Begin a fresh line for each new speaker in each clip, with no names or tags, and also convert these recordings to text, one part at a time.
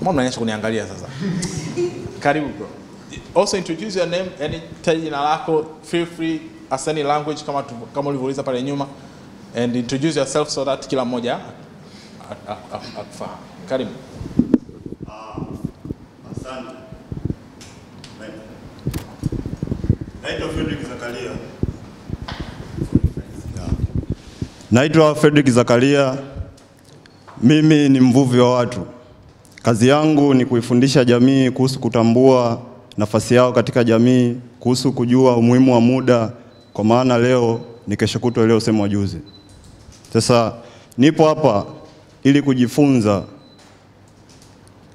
Mbona unaniacha kuniangalia sasa? Karibu bro. Also introduce your name, yani taji jina lako, feel free as any language kama ulivyouliza pale nyuma, and introduce yourself so that kila mmoja akufahamu. Karibu.
Asante. Naitwa Fredrick Zakaria. Naitwa Fredrick Zakaria. Mimi ni mvuvi wa watu. Kazi yangu ni kuifundisha jamii kuhusu kutambua nafasi yao katika jamii, kuhusu kujua umuhimu wa muda, kwa maana leo ni kesho kutwa, leo sema juzi. Sasa nipo hapa ili kujifunza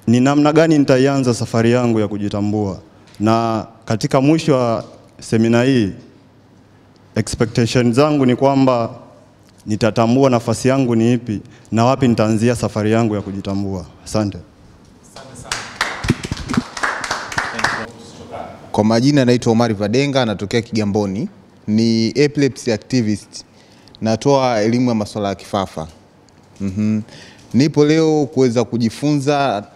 ni namna gani nitaianza safari yangu ya kujitambua, na katika mwisho wa semina hii expectations zangu ni kwamba nitatambua nafasi yangu ni ipi na wapi nitaanzia safari yangu ya kujitambua. Asante.
Kwa majina naitwa Omari Vadenga, natokea Kigamboni, ni epilepsy activist, natoa elimu ya masuala ya kifafa. Nipo leo kuweza kujifunza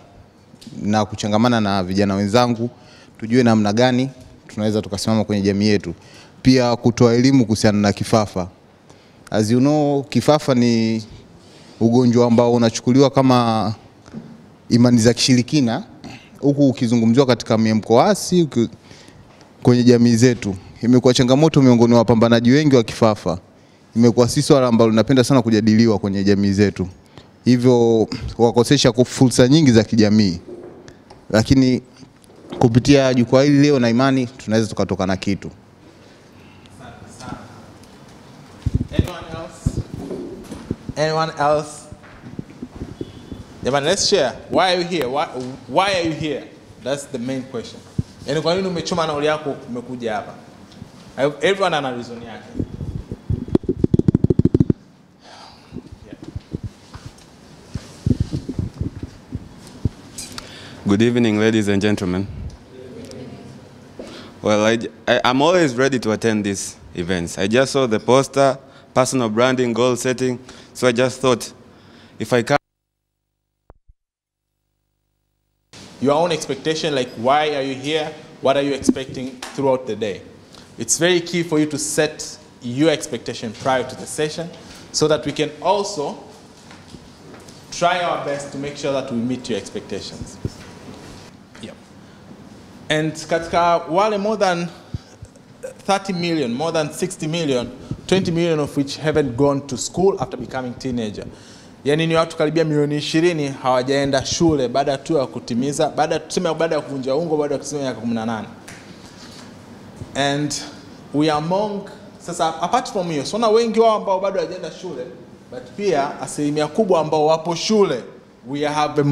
na kuchangamana na vijana wenzangu, tujue namna gani tunaweza tukasimama kwenye jamii yetu. Pia kutoa elimu kuhusiana na kifafa. As you know, kifafa ni ugonjwa ambao unachukuliwa kama imani za kishirikina, huku ukizungumziwa katika mkoasi kwenye jamii zetu. Imekuwa changamoto miongoni mwa wapambanaji wengi wa kifafa. Imekuwa sisi wale ambao tunapenda sana kujadiliwa kwenye jamii zetu. Hivyo wakosesha fursa nyingi za kijamii. Lakini kupitia jukwaa hili leo na imani tunaweza tukatoka na kitu.
Anyone else? Yeah, let's share. Why are you here? Why are you here? That's the main question. Yani kwa nini umechoma nauli yako umekuja hapa? Everyone ana reason yake.
Good evening, ladies and gentlemen. Well, I'm always ready to attend these events. I just saw the poster, personal branding, goal setting, so I just thought, if I can.
Your own expectation, like why are you here? What are you expecting throughout the day? It's very key for you to set your expectation prior to the session so that we can also try our best to make sure that we meet your expectations. Yep. And katika wale more than 30 million, more than 60 million, 20 million of which haven't gone to school after becoming teenager. Yani ni watu karibia milioni 20 hawajaenda shule baada tu ya kutimiza, baada ya kuvunja ungo, baada ya kutimia miaka 18. And we are among, sasa apart from hiyo, sona wengi wao ambao bado hawajaenda shule, but pia asilimia kubwa ambao wapo shule, we have the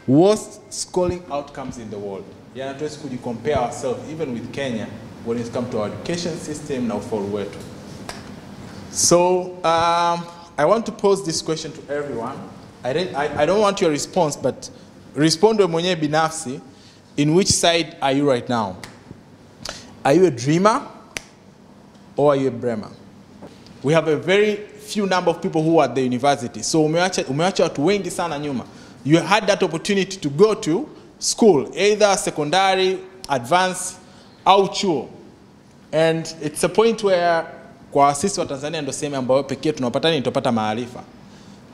worst schooling outcomes in the world. Yani hatuwezi kujicompare ourselves even with Kenya when it comes to our education system na ufaulu wetu. So I want to pose this question to everyone. I don't want your response, but respond mwenyewe binafsi. In which side are you right now? Are you a dreamer or are you a brainer? We have a very few number of people who are at the university. So umewacha watu wengi sana nyuma. You had that opportunity to go to school, either secondary, advanced, au chuo. And it's a point where kwa sisi wa Tanzania ndo sehemu ambayo pekee tunapata maarifa.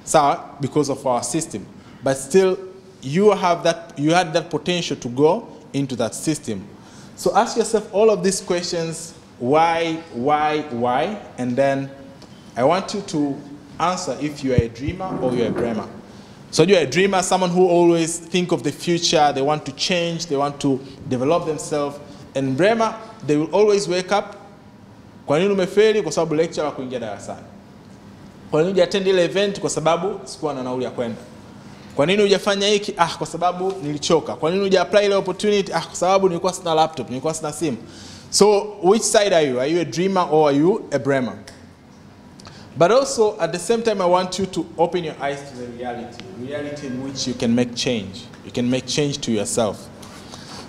Sawa, because of our system. But still you had that potential to go into that system. So ask yourself all of these questions, why, and then I want you to answer if you are a dreamer or you are a brainer. So you're a dreamer, someone who always think of the future, they want to change, they want to develop themselves. And brainer, they will always wake up. Kwa nini umefeli? Kwa sababu lecture wa kuingia darasani. Kwa nini hujattend ile event? Kwa sababu sikuwa na nauli ya kwenda. Kwa nini hujafanya hiki? Kwa sababu nilichoka. Kwa nini huja-apply ile opportunity? Kwa sababu nilikuwa sina laptop, nilikuwa sina simu. So which side are you? Are you a dreamer or are you a brainer? But also at the same time I want you to open your eyes to the reality in which you can make change. You can make change to yourself.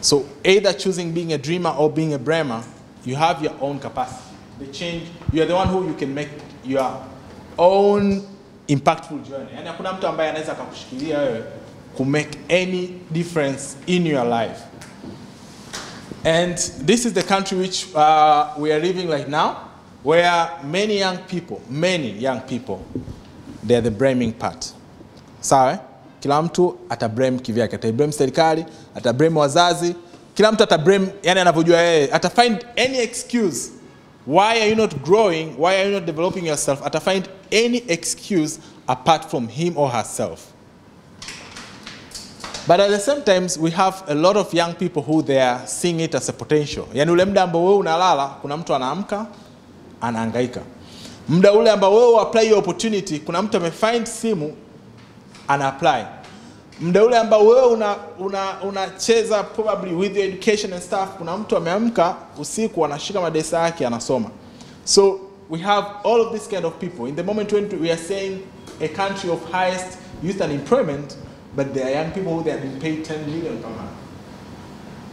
So either choosing being a dreamer or being a brainer, you have your own capacity. The change, you are the one who you can make your own impactful journey. Yani hakuna mtu ambaye anaweza kukushikilia wewe could make any difference in your life. And this is the country which we are living right now, where many young people, they are the blaming part. Sawa? Kila mtu atablame kivyake, atablame serikali, atablame wazazi, kila mtu atablame yani anavyojua yeye, atafind any excuse. Why are you not growing? Why are you not developing yourself? Atafind any excuse apart from him or herself. But at the same time, we have a lot of young people who they are seeing it as a potential. Yani ule muda ambao wewe unalala, kuna mtu anaamka, anahangaika. Muda ule ambao wewe apply your opportunity, kuna mtu amefind simu, ana apply. Muda ule ambao wewe unacheza probably with your education and stuff, kuna mtu ameamka usiku anashika madesa yake anasoma. So we have all of this kind of people. In the moment when we are saying a country of highest youth unemployment, but there are young people who they have been paid 10 million per month.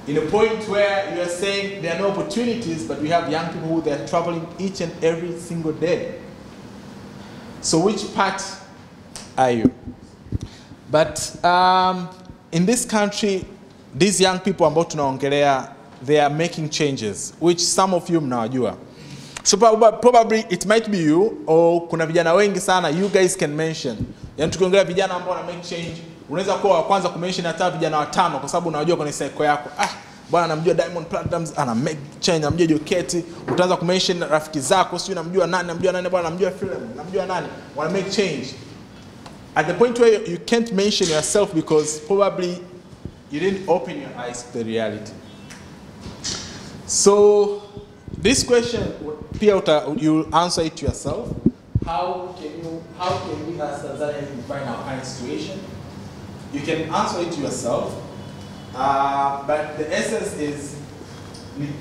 In a point where you are saying there are no opportunities, but we have young people who they are traveling each and every single day. So which part are you? But in this country, these young people ambao tunaongelea, they are making changes, which some of you mnawajua. So probably it might be you, or kuna vijana wengi sana, you guys can mention. Yani tukiongelea vijana ambao wana make change, unaweza kuwa wa kwanza kumention hata vijana watano kwa sababu unajua kwenye cycle yako. Bwana namjua Diamond Platnumz ana make change, namjua Joketi, utaanza kumention rafiki zako, sio namjua nani bwana namjua film, namjua nani, wana make change. At the point where you can't mention yourself because probably you didn't open your eyes to the reality. So this question, you'll answer it to yourself. How can we as Tanzanians define our current situation? You can answer it to yourself, but the essence is,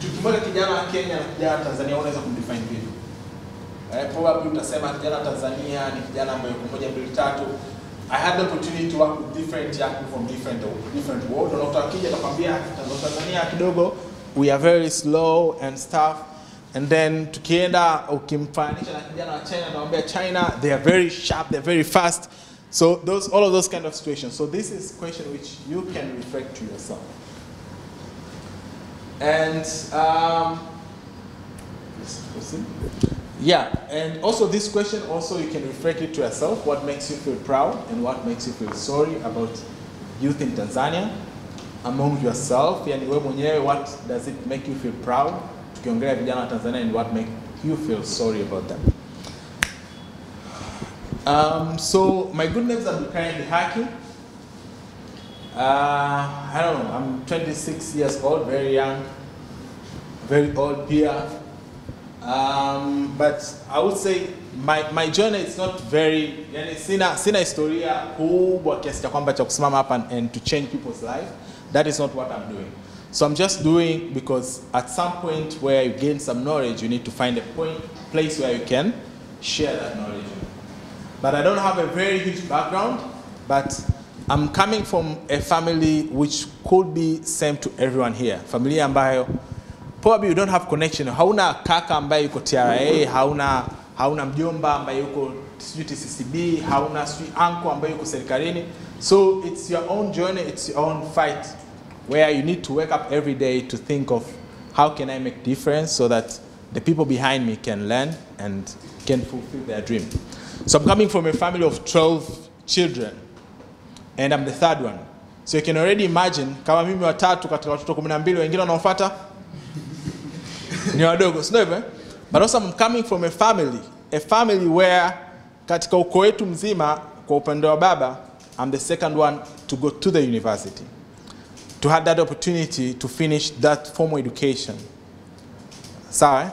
tukimweka kijana wa Kenya na kijana wa Tanzania unaweza kumdefine vipi? Probably utasema kijana wa Tanzania ni kijana ambaye yuko 1, 2, 3. I had the opportunity to work with different young people from different world. Unakuta akija atakwambia Tanzania kidogo we are very slow and stuff. And then tukienda ukimfananisha na kijana wa China atakwambia China they are very sharp, they're very fast. So all of those kind of situations. So this is a question which you can reflect to yourself. And yeah, and also this question also you can reflect it to yourself. What makes you feel proud and what makes you feel sorry about youth in Tanzania? Among yourself, yani wewe mwenyewe, what does it make you feel proud? Tukiongelea vijana wa Tanzania, and what make you feel sorry about them? So my good names are currently Haki. I don't know, I'm 26 years old, very young, very old peer. But I would say my journey is not very, sina historia kubwa kiasi cha kwamba cha kusimama hapa and to change people's life. That is not what I'm doing. So I'm just doing because at some point where you gain some knowledge, you need to find a place where you can share that knowledge. But I don't have a very huge background, but I'm coming from a family which could be same to everyone here. Familia ambayo probably you don't have connection. Hauna kaka ambaye yuko TRA, hauna mjomba ambaye yuko TCCB, hauna uncle ambaye yuko serikalini. So it's your own journey, it's your own fight, where you need to wake up every day to think of how can I make difference so that the people behind me can learn and can fulfill their dream. So I'm coming from a family of 12 children, and I'm the third one. So you can already imagine, kama mimi watatu katika watoto 12 wengine wanaofuata ni wadogo, sio hivyo? But also I'm coming from a family where katika ukoo wetu mzima kwa upande wa baba, I'm the second one to go to the university, to have that opportunity to finish that formal education. Sorry?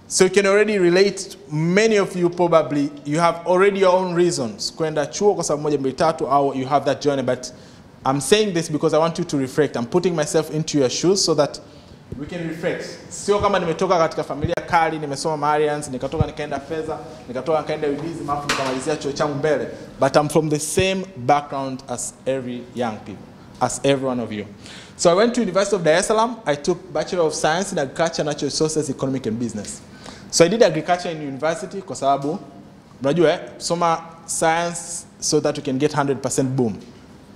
So you can already relate, many of you probably, you have already your own reasons. Kwenda chuo kwa sababu 1, 2, 3, or you have that journey, but I'm saying this because I want you to reflect. I'm putting myself into your shoes so that we can reflect. Sio kama nimetoka katika familia kali, nimesoma Marians, nikatoka nikaenda Feza, nikatoka nikaenda Udizi, mafu nikamalizia chuo changu mbele. But I'm from the same background as every young people, as every one of you. So I went to University of Dar es Salaam. I took Bachelor of Science in Agriculture, Natural Resources, Economic and Business. So I did agriculture in university kwa sababu, unajua soma science so that you can get 100% boom.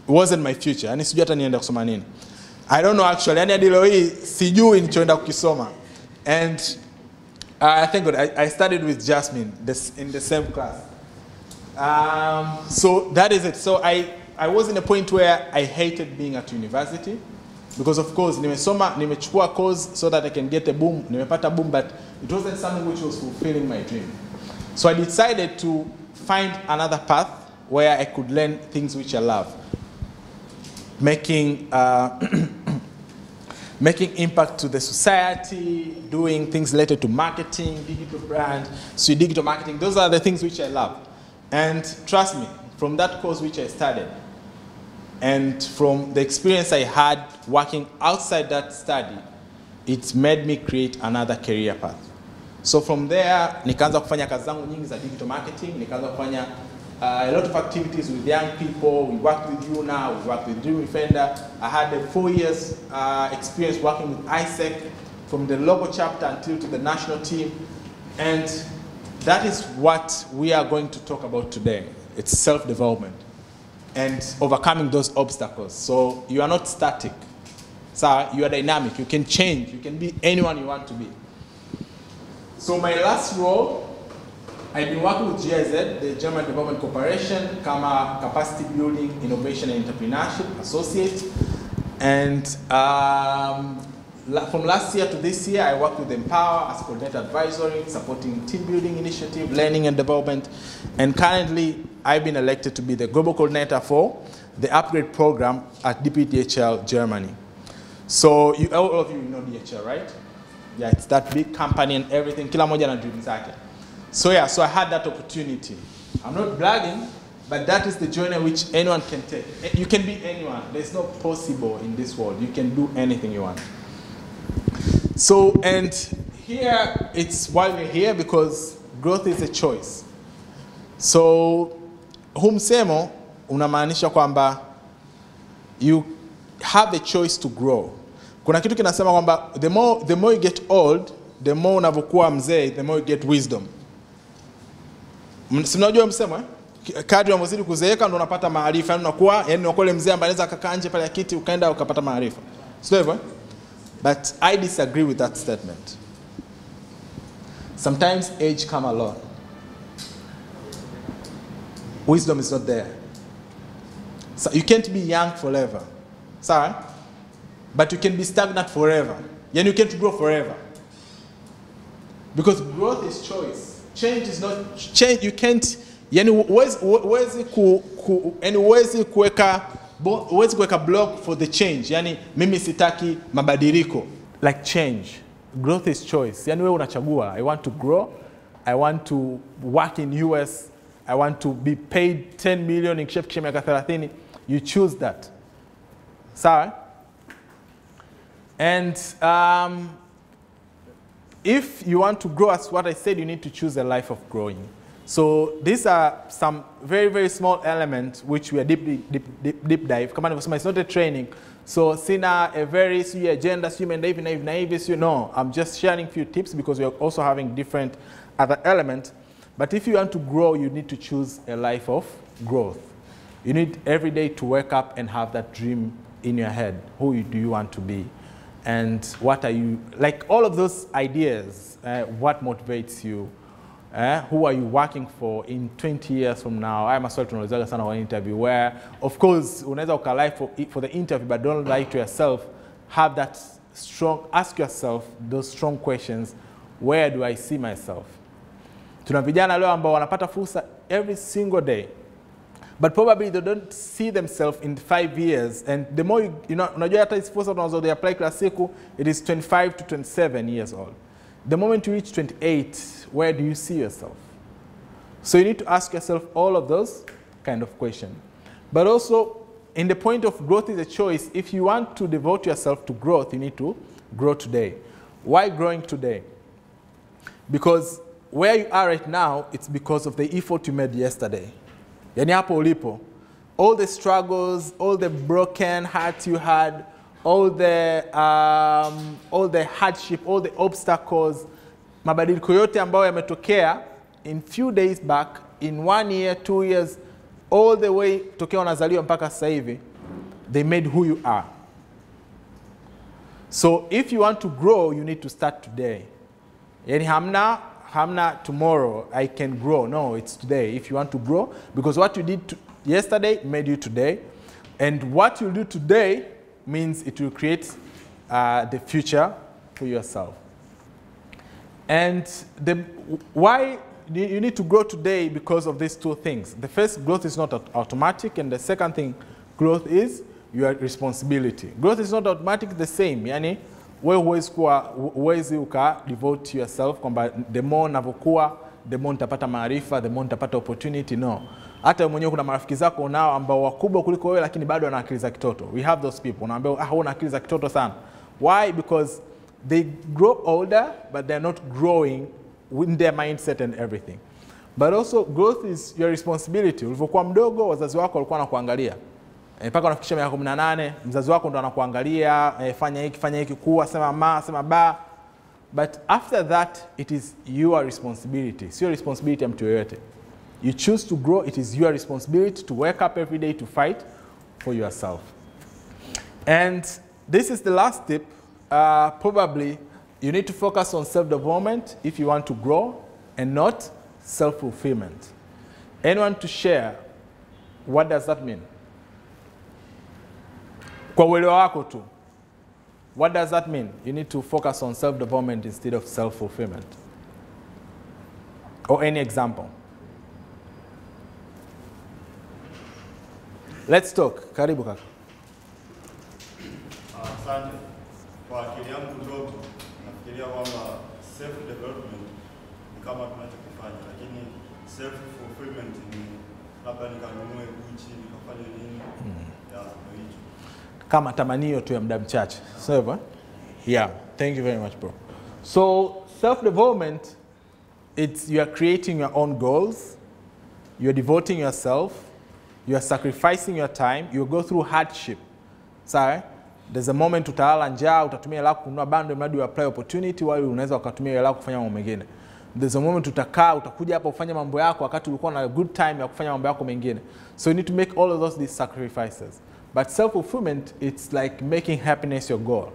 wasn't my future. Yani sijui hata nienda kusoma nini. I don't know actually. Yani hadi leo hii sijui nichoenda kukisoma. And thank God I studied with Jasmine in the same class. So that is it. So I was in a point where I hated being at university because of course nimechukua course so that I can get a boom, nimepata boom, but it wasn't something which was fulfilling my dream. So I decided to find another path where I could learn things which I love. Making impact to the society, doing things related to marketing, digital brand, so digital marketing, those are the things which I love. And trust me, from that course which I studied, and from the experience I had working outside that study, it made me create another career path. So from there, nikaanza kufanya kazi zangu nyingi za digital marketing, nikaanza kufanya a lot of activities with young people. We work with you now, we work with Dream Defender. I had a 4 years experience working with ISEC from the local chapter until to the national team. And that is what we are going to talk about today. It's self-development and overcoming those obstacles. So you are not static. So you are dynamic. You can change. You can be anyone you want to be. So my last role, I've been working with GIZ, the German Development Corporation, Kama Capacity Building, Innovation and Entrepreneurship Associate. And from last year to this year, I worked with Empower as coordinator advisory, supporting team building initiative, learning and development. And currently, I've been elected to be the global coordinator for the upgrade program at DPDHL Germany. So all of you know DHL, right? Yeah, it's that big company and everything. Kila moja na dream zake. So yeah, so I had that opportunity. I'm not bragging, but that is the journey which anyone can take. You can be anyone. There's no possible in this world. You can do anything you want. So, and here, it's why we're here, because growth is a choice. So, huu msemo unamaanisha kwamba you have the choice to grow. Kuna kitu kinasema kwamba the more you get old, the more unavyokuwa mzee, the more you get wisdom. Mnajua msemo eh? Kadri unazidi kuzeeka ndio unapata maarifa, yani unakuwa ile mzee ambaye anaweza akakaa nje pale ya kiti ukaenda ukapata maarifa. Sio hivyo? But I disagree with that statement. Sometimes age comes along. Wisdom is not there. So you can't be young forever. Sorry? But you can be stagnant forever. And you can't grow forever. Because growth is choice. Change is not change. You can't. Yani huwezi kuweka block for the change. Yani mimi sitaki mabadiliko. Like change. Growth is choice. Yani wewe unachagua. I want to grow. I want to work in US. I want to be paid 10 million nikishafikisha miaka 30. You choose that. Sawa? And if you want to grow, as what I said, you need to choose a life of growing. So these are some very, very small elements which we are deep dive. Kama nilivyosema, it's not a training. So sina a very agenda, no, I'm just sharing a few tips because we are also having different other elements. But if you want to grow, you need to choose a life of growth. You need every day to wake up and have that dream in your head. Who do you want to be? And what are you, like all of those ideas, what motivates you? Who are you working for in 20 years from now? I maswali tunaulizaga sana kwa interview where, of course, unaweza uka for the interview, but don't lie to yourself. Have that strong, ask yourself those strong questions. Where do I see myself? Tuna vijana leo ambao wanapata fursa every single day. But probably they don't see themselves in 5 years. And the more you know, unajua hata hizi fursa tunazo they apply kila siku, it is 25 to 27 years old. The moment you reach 28, where do you see yourself? So you need to ask yourself all of those kind of questions. But also, in the point of growth is a choice. If you want to devote yourself to growth, you need to grow today. Why growing today? Because where you are right now, it's because of the effort you made yesterday. Yani hapo ulipo. All the struggles, all the broken hearts you had, all the hardship, all the obstacles, mabadiliko yote ambayo yametokea in few days back, in 1 year, 2 years, all the way tokea unazaliwa mpaka sasa hivi, They made who you are. So if you want to grow, you need to start today. Yani hamna tomorrow, I can grow. No, it's today. If you want to grow, because what you did yesterday made you today. And what you do today means it will create the future for yourself. And why you need to grow today because of these two things. The first, growth is not automatic, and the second thing, growth is your responsibility. Growth is not automatic the same. Yani, huwezi uka devote yourself kwamba the more navyokuwa, the more nitapata maarifa, the more nitapata opportunity. No. Hata mwenyewe kuna marafiki zako nao ambao wakubwa kuliko wewe lakini bado wana akili za kitoto. We have those people. Unaambia una akili za kitoto sana. Why? Because they grow older but they're not growing in their mindset and everything. But also growth is your responsibility. Ulivyokuwa mdogo wazazi wako walikuwa wanakuangalia. Mpaka unafikisha miaka 18, mzazi wako ndo anakuangalia, fanya hiki kuwa, sema ma, sema ba. But after that, it is your responsibility. Sio responsibility ya mtu yoyote. You choose to grow, it is your responsibility to wake up every day to fight for yourself. And this is the last tip. Probably you need to focus on self-development if you want to grow and not self-fulfillment. Anyone to share, what does that mean? Kwa uelewa wako tu. What does that mean? You need to focus on self-development instead of self-fulfillment. Or any example. Let's talk. Karibu kaka.
Asante. Kwa akili yangu ndogo, nafikiria kwamba self development ni kama tunachokifanya, lakini self fulfillment ni labda nikanunue Gucci, nikafanya nini? Ya, ndio hicho.
Kama tamanio tu ya muda mchache. Sawa? Yeah. Thank you very much, bro. So, self development, it's you are creating your own goals. You are devoting yourself. You are sacrificing your time. You go through hardship. Sorry? There's a moment utalala njaa, utatumia hela kununua bando mradi apply opportunity, wao unaweza ukatumia hela kufanya mambo mengine. There's a moment utakaa, utakuja hapa ufanye mambo yako wakati ulikuwa na good time ya kufanya mambo yako mengine. So you need to make all of these sacrifices. But self-fulfillment, it's like making happiness your goal.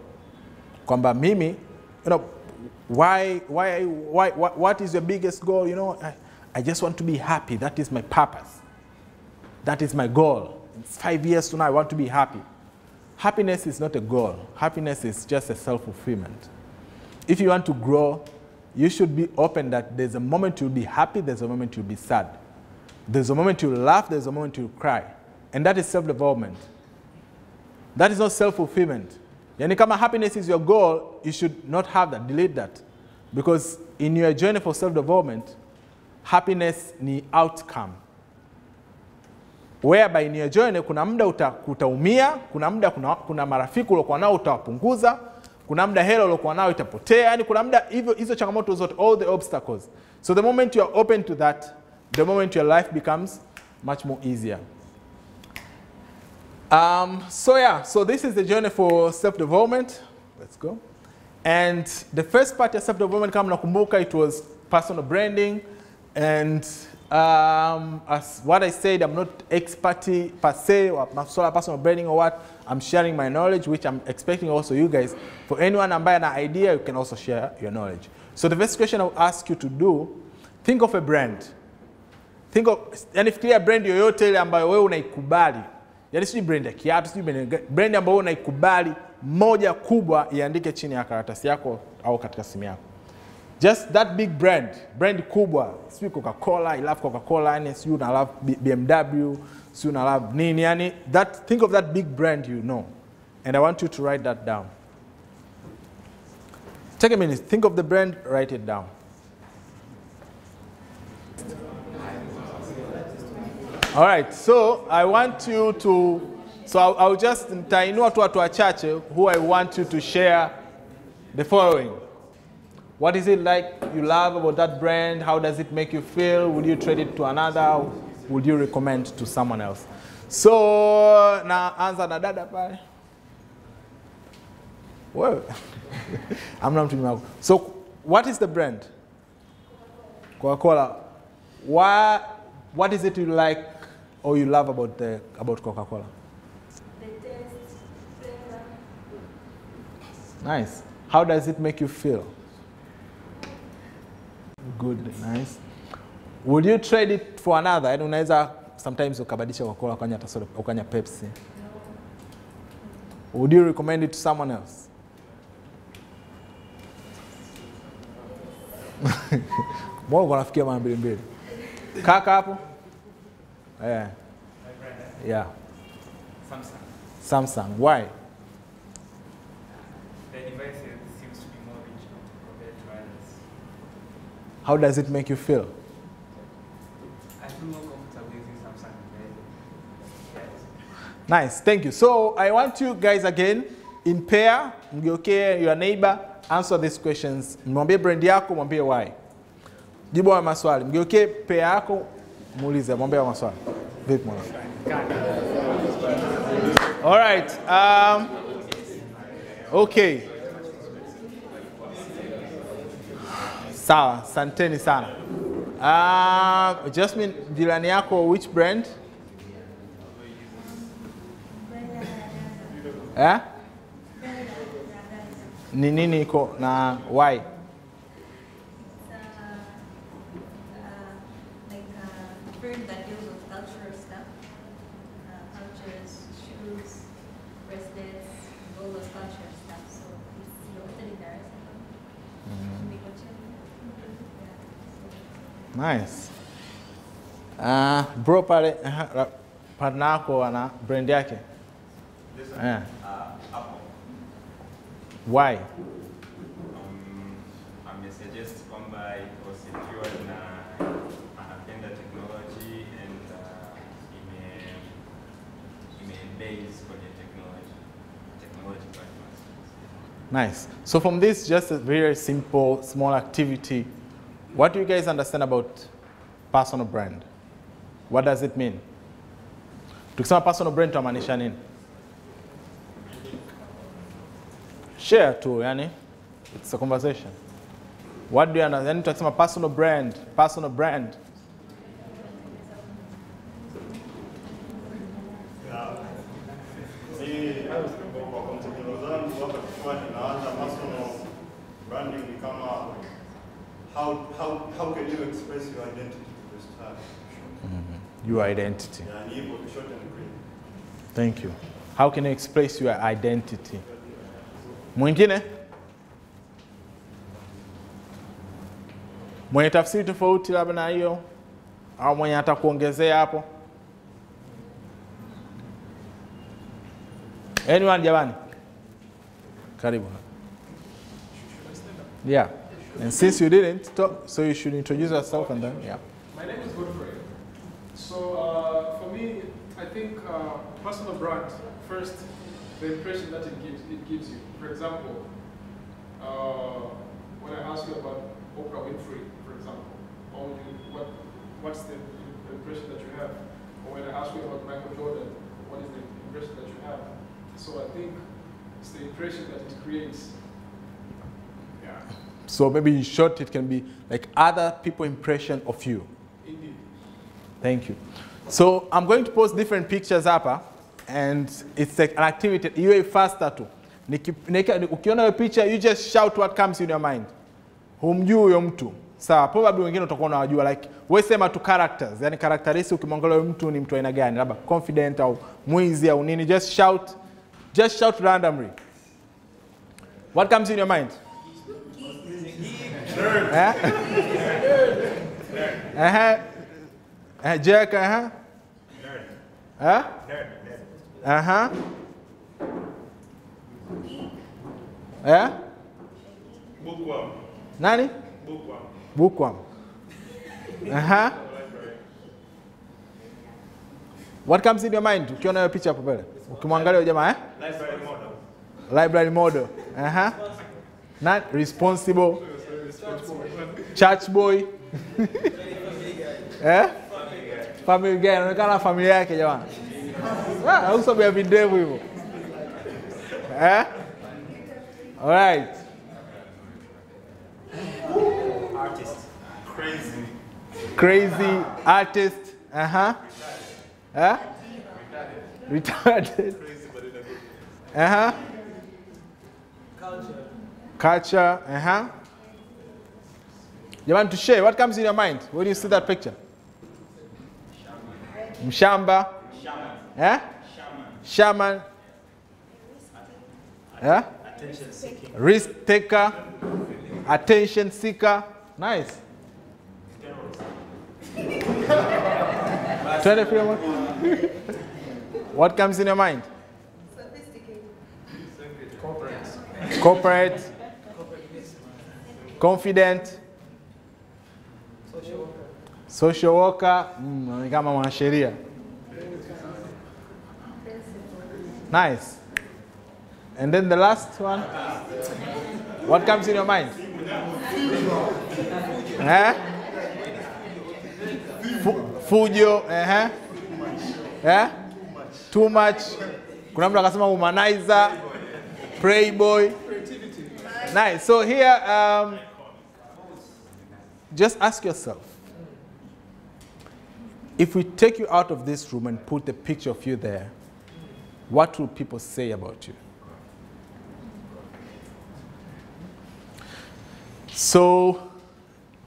Kwamba mimi, what is your biggest goal? You know, I just want to be happy. That is my purpose. That is my goal. In 5 years from now, I want to be happy. Happiness is not a goal. Happiness is just a self-fulfillment. If you want to grow, you should be open that there's a moment you'll be happy, there's a moment you'll be sad. There's a moment you'll laugh, there's a moment you'll cry. And that is self-development. That is not self-fulfillment. Yani kama happiness is your goal, you should not have that, delete that. Because in your journey for self-development, happiness ni outcome. Whereby in your journey, kuna muda utaumia, kuna muda kuna marafiki uliokuwa nao utawapunguza, kuna muda hela uliokuwa nao itapotea, yani kuna muda hizo changamoto zote, all the obstacles. So the moment you are open to that, the moment your life becomes much more easier. So this is the journey for self-development. Let's go. And the first part of self-development, kama nakumbuka, it was personal branding. And as what I said, I'm not expert per se or personal branding or what. I'm sharing my knowledge, which I'm expecting also you guys. For anyone ambaye na idea, you can also share your knowledge. So the first question I'll ask you to do, think of a brand. Think of, yani fikiria brand yoyote ile ambayo wewe unaikubali. Yani sijui brand ya kiatu, sijui brand ambayo unaikubali, moja kubwa iandike chini ya karatasi yako au katika simu yako. Just that big brand kubwa. Sijui Coca-Cola, I love Coca-Cola, yani sijui una love BMW, sijui una love nini, yani think of that big brand you know. And I want you to write that down. Take a minute, think of the brand, write it down. All right, so I want you to, so I'll just nitainua tu watu wachache who I want you to share the following. What is it like you love about that brand? How does it make you feel? Would you trade it to another? Would you recommend to someone else? So, na anza na dada pale. Well, I'm not doing. So, what is the brand? Coca-Cola. What is it you like or you love about Coca-Cola?
The taste
Nice. How does it make you feel? Good, nice. Would you trade it for another? And unaweza sometimes ukabadilisha Coca-Cola ukanya hata soda, ukanya Pepsi. Would you recommend it to someone else? Mbona unafikia mara mbili? Kaka hapo? Yeah. Yeah. Samsung. Why?
The device seems to be more original compared to others.
How does it make you feel?
I feel more comfortable using Samsung devices.
Nice, thank you. So I want you guys again in pair, mgeukie your neighbor, answer these questions. Mwambie brand yako, mwambie why. Jibu wa maswali. Mgeukie pair yako, muulize, mwambie wa maswali. Vipi mwana? All right. Okay. Sawa, santeni sana. Jasmine, jirani yako, which brand? Eh? Ni nini iko na why?
Like a brand that deals with cultural stuff, cultures, shoes, bracelets, all those cultural stuff. So it's located in Dar es Salaam.
Nice. Bro pale partner yako ana brand yake? Yeah.
Apple.
Why?
Amesuggest kwamba iko secure na anapenda technology and ime-base kwenye technology platforms.
Nice. So from this, just a very simple, small activity, what do you guys understand about personal brand? What does it mean? Tukisema personal brand tunamaanisha nini? Share too, yani. It's a conversation. What do you understand? Yani tukisema personal brand,
Kwa mteknolojia zangu hapa kichwani naanza personal branding ni kama how can you express your identity to the star?
Your identity.
Yani hivyo short and clean.
Thank you. How can you express your identity? Mwingine? Mwenye tafsiri tofauti labda na hiyo au mwenye hata kuongezea hapo? Anyone jamani? Karibu. Yeah. And since you didn't talk, so you should introduce yourself and then, yeah.
My name is Godfrey. So for me, I think personal brand, first, the impression that it gives you. For example, when I ask you about Oprah Winfrey, for example, what's the impression that you have? Or when I ask you about Michael Jordan, what is the impression that you have? So I think it's the impression that it creates. Yeah.
So maybe in short, it can be like other people's impression of you.
Indeed.
Thank you. So I'm going to post different pictures hapa, and it's like an activity. Iwe faster tu. Ukiona hiyo picture, you just shout what comes in your mind. Humjui huyo mtu. Sawa, probably wengine utakuwa unawajua, like wewe sema tu characters, yani characteristics. Ukimwangalia huyo mtu ni mtu aina gani, labda confident au mwizi au nini, just shout randomly. What comes in your mind? Jack,
Bookworm.
Nani? Bookworm. What comes in your mind? Ukiona hiyo picha hapo mbele. Ukimwangalia huyo jamaa, Library model. Not responsible. Church boy. Family guy. Anaonekana familia yake jamani. Au sababu ya videvu hivyo. All right.
Artist.
Crazy artist. Retarded.
Culture.
Culture, Jamani, to share, what comes in your mind when you see that picture? Mshamba. Eh? Shaman. Yeah?
Attention seeking.
Risk taker. Attention seeker. Nice. 23 more. What comes in your mind? Corporate. Confident. Social worker. Kama mwanasheria. Nice. And then the last one. What comes in your mind? Fujo. Too much. Kuna mtu akasema humanizer. Playboy. Nice. So here, just ask yourself, if we take you out of this room and put the picture of you there, what will people say about you? So,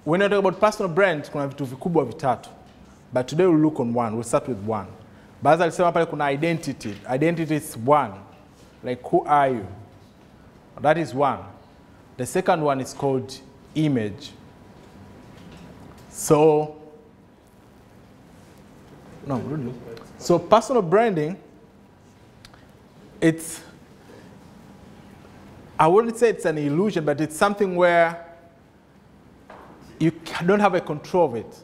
when I talk about personal brand, kuna vitu vikubwa vitatu. But today we'll look on one. We'll start with one. Baza alisema pale kuna identity. Identity is one. Like, who are you? That is one. The second one is called image. So, no, really. So personal branding, it's, I wouldn't say it's an illusion, but it's something where you don't have a control of it.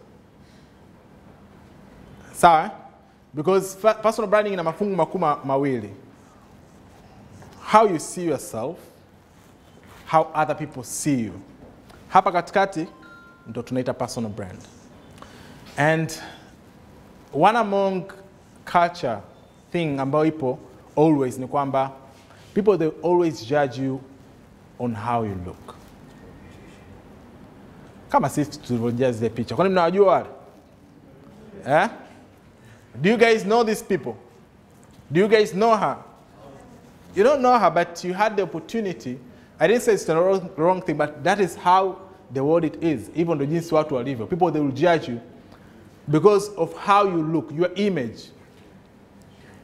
Sorry? Because personal branding ina mafungu makuu mawili. How you see yourself, how other people see you. Hapa katikati ndo tunaita personal brand. And one among culture thing ambayo ipo always ni kwamba people, they always judge you on how you look. Kama sisi tulivyojia zile picha. Kwani mnawajua wale? Do you guys know these people? Do you guys know her? You don't know her, but you had the opportunity. I didn't say it's the wrong thing, but that is how the world it is. Even the jinsi watu walivyo. People, they will judge you because of how you look, your image.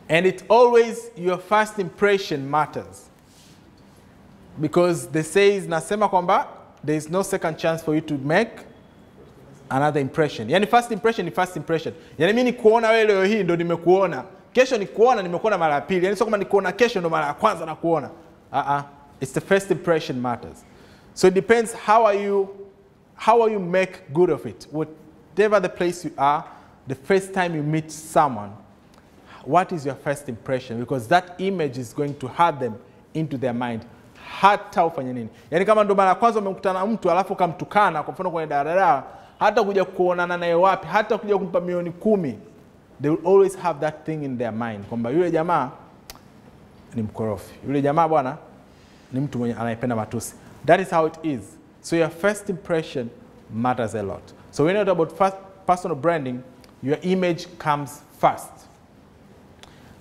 And it always, your first impression matters. Because they say, nasema kwamba, there is no second chance for you to make another impression. Yani first impression ni first impression. Yani mimi nikuona wewe leo hii ndo nimekuona. Kesho nikuona nimekuona mara ya pili. Yani sio kama nikuona kesho ndo mara ya kwanza na kuona. It's the first impression matters. So it depends how are you make good of it. Whatever the place you are, the first time you meet someone, what is your first impression? Because that image is going to have them into their mind. Hata ufanye nini. Yani kama ndo mara ya kwanza umekutana na mtu alafu kamtukana kwa mfano kwenye daladala, hata kuja kuonana naye wapi, hata kuja kumpa milioni 10, they will always have that thing in their mind. Kwamba yule jamaa ni mkorofi. Yule jamaa bwana ni mtu mwenye anayependa matusi. That is how it is. So your first impression matters a lot. So when you talk about personal branding, your image comes first.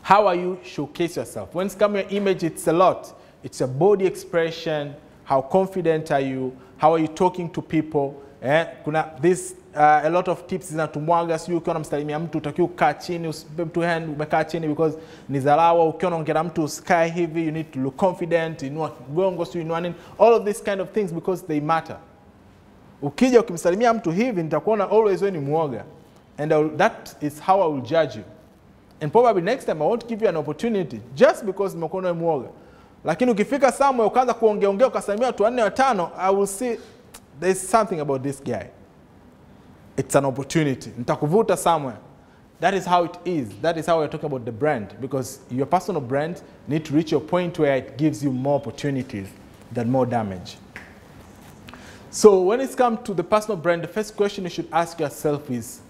How are you showcase yourself? When it's come your image, it's a lot. It's your body expression. How confident are you? How are you talking to people? Kuna this a lot of tips zinatumwaga, sio ukiona msalimia mtu utakiwa kukaa chini, usipe mtu hand umekaa chini because ni dharau. Ukiona ongea mtu usikae hivi, you need to look confident, inua kigongo, sio inua nini. All of these kind of things because they matter. Ukija ukimsalimia mtu hivi nitakuona always wewe ni muoga. And that is how I will judge you. And probably next time I won't give you an opportunity just because nimekuona wewe muoga. Lakini ukifika somewhere ukaanza kuongea ukasalimia watu 4 au 5, I will see there's something about this guy. It's an opportunity. Nitakuvuta somewhere. That is how it is. That is how we're talking about the brand. Because your personal brand needs to reach a point where it gives you more opportunities than more damage. So when it comes to the personal brand, the first question you should ask yourself is,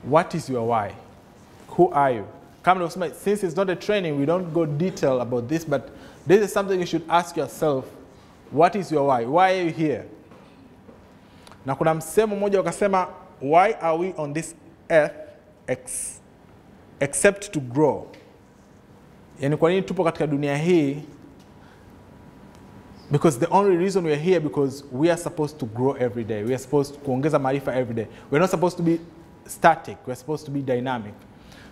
what is your why? Who are you? Since it's not a training, we don't go detail about this, but this is something you should ask yourself. What is your why? Why are you here? Na kuna msemo mmoja wakasema, why are we on this earth except to grow? Yani kwa nini tupo katika dunia hii Because the only reason we are here because we are supposed to grow every day. We are supposed to kuongeza maarifa every day. We're not supposed to be static. We're supposed to be dynamic.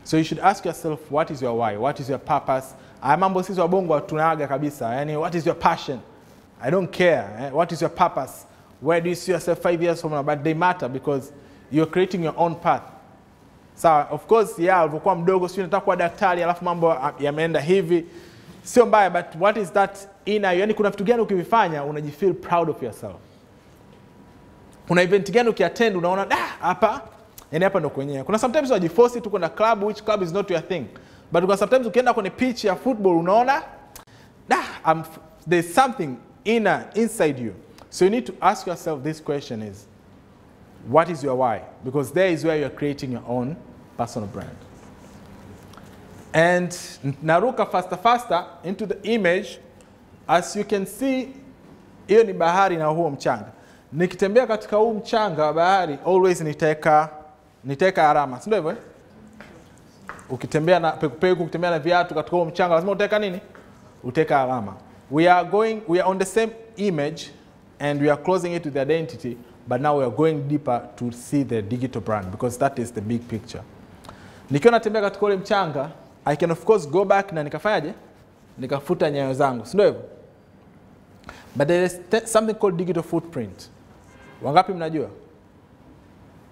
So you should ask yourself, what is your why? What is your purpose? Haya mambo sisi wabongo tunaaga kabisa. Yani, what is your passion? I don't care. What is your purpose? Where do you see yourself 5 years from now? But they matter because you're creating your own path. So, of course, yeah, ulivyokuwa mdogo, sio nataka kuwa daktari, alafu mambo yameenda hivi. Sio mbaya, but what is that inner? Yani kuna vitu gani ukivifanya, unajifeel proud of yourself. Kuna event gani ukiattend, unaona, hapa, yani hapa ndo kwenyewe. Kuna sometimes unajiforce tu kwenda club, which club is not your thing. But kuna sometimes ukienda kwenye pitch ya football, unaona, there's something inside you. So you need to ask yourself this question is, what is your why? Because there is where you're creating your own personal brand. And naruka faster into the image. As you can see, hiyo ni bahari na huo mchanga. Nikitembea katika huu mchanga wa bahari, always niteka alama. Si ndio hivyo? Ukitembea na pekupeku, ukitembea na viatu katika huu mchanga, lazima uteka nini? Uteka alama. We are on the same image and we are closing it with the identity, but now we are going deeper to see the digital brand because that is the big picture. Nikiwa natembea katika ule mchanga, I can of course go back na nikafanyaje? Nikafuta nyayo zangu, si ndio hivyo? But there is something called digital footprint. Wangapi mnajua?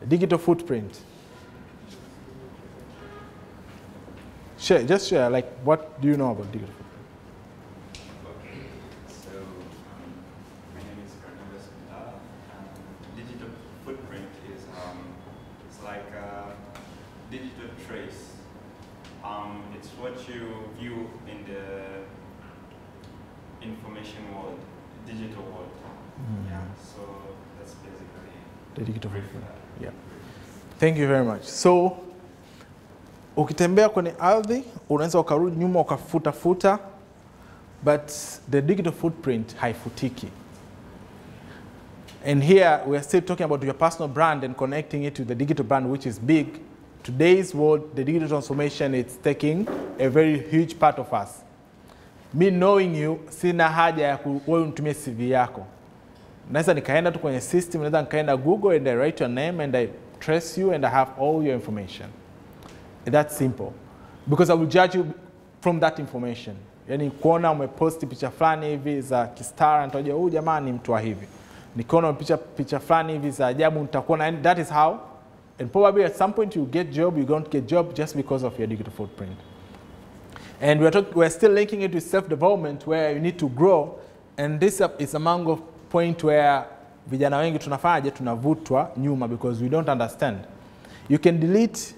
Digital footprint. Just share, like, what do you know about digital footprint?
Okay, so my name is Cornelius Kundala. Digital footprint is it's like a digital trace. It's what you view in the information world, digital world. Yeah, so that's basically
the digital footprint. Yeah. Thank you very much. So, ukitembea kwenye ardhi, unaweza ukarudi nyuma ukafuta, but the digital footprint haifutiki. And here we are still talking about your personal brand and connecting it to the digital brand, which is big. Today's world, the digital transformation, it's taking a very huge part of us. Me knowing you, sina haja ya wewe unitumie CV yako. Naweza nikaenda tu kwenye system, naweza nikaenda Google and I write your name and I trace you and I have all your information. That's simple. Because I will judge you from that information. Yani kuona umeposti picha fulani hivi za kistara, nitajua huyu jamaa ni mtu wa hivi. Nikiona picha fulani hivi za ajabu nitakuona, and that is how. And probably at some point you get job, you don't get job just because of your digital footprint. And we're still linking it with self-development where you need to grow. And this is among of point where vijana wengi tunafanyaje, tunavutwa nyuma because we don't understand. You can delete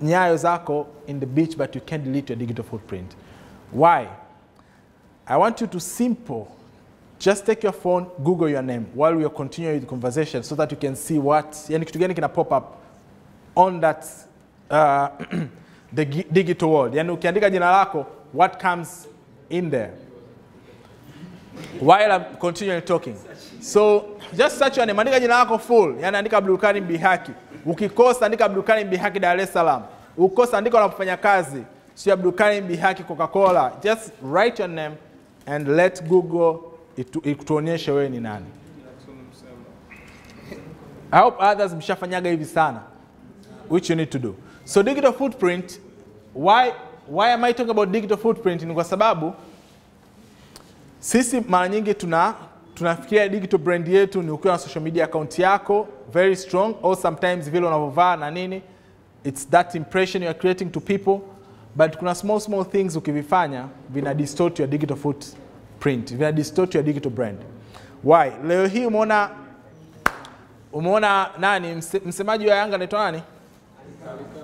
nyayo zako in the beach, but you can't delete your digital footprint. Why? I want you to just take your phone, Google your name while we are continuing the conversation so that you can see what, yani kitu gani kina pop up on that the digital world. Yani ukiandika jina lako, what comes in there? While I'm continuing talking. So just search your name, andika jina lako full, yani andika Abdulkarim Bihaki. Ukikosa andika Abdulkarim Bihaki Dar es Salaam. Ukikosa andika unapofanya kazi, si Abdulkarim Bihaki Coca-Cola. Just write your name and let Google ituonyeshe wewe ni nani. I hope others mshafanyaga hivi sana, which you need to do. So digital footprint, why am I talking about digital footprint? Ni kwa sababu sisi mara nyingi tunafikiria digital brand yetu ni ukiwa na social media account yako very strong, or sometimes vile unavovaa na nini, it's that impression you are creating to people, but kuna small things ukivifanya vina distort your digital footprint, vina distort your digital brand. Why? Leo hii umeona nani msemaji wa Yanga anaitwa nani?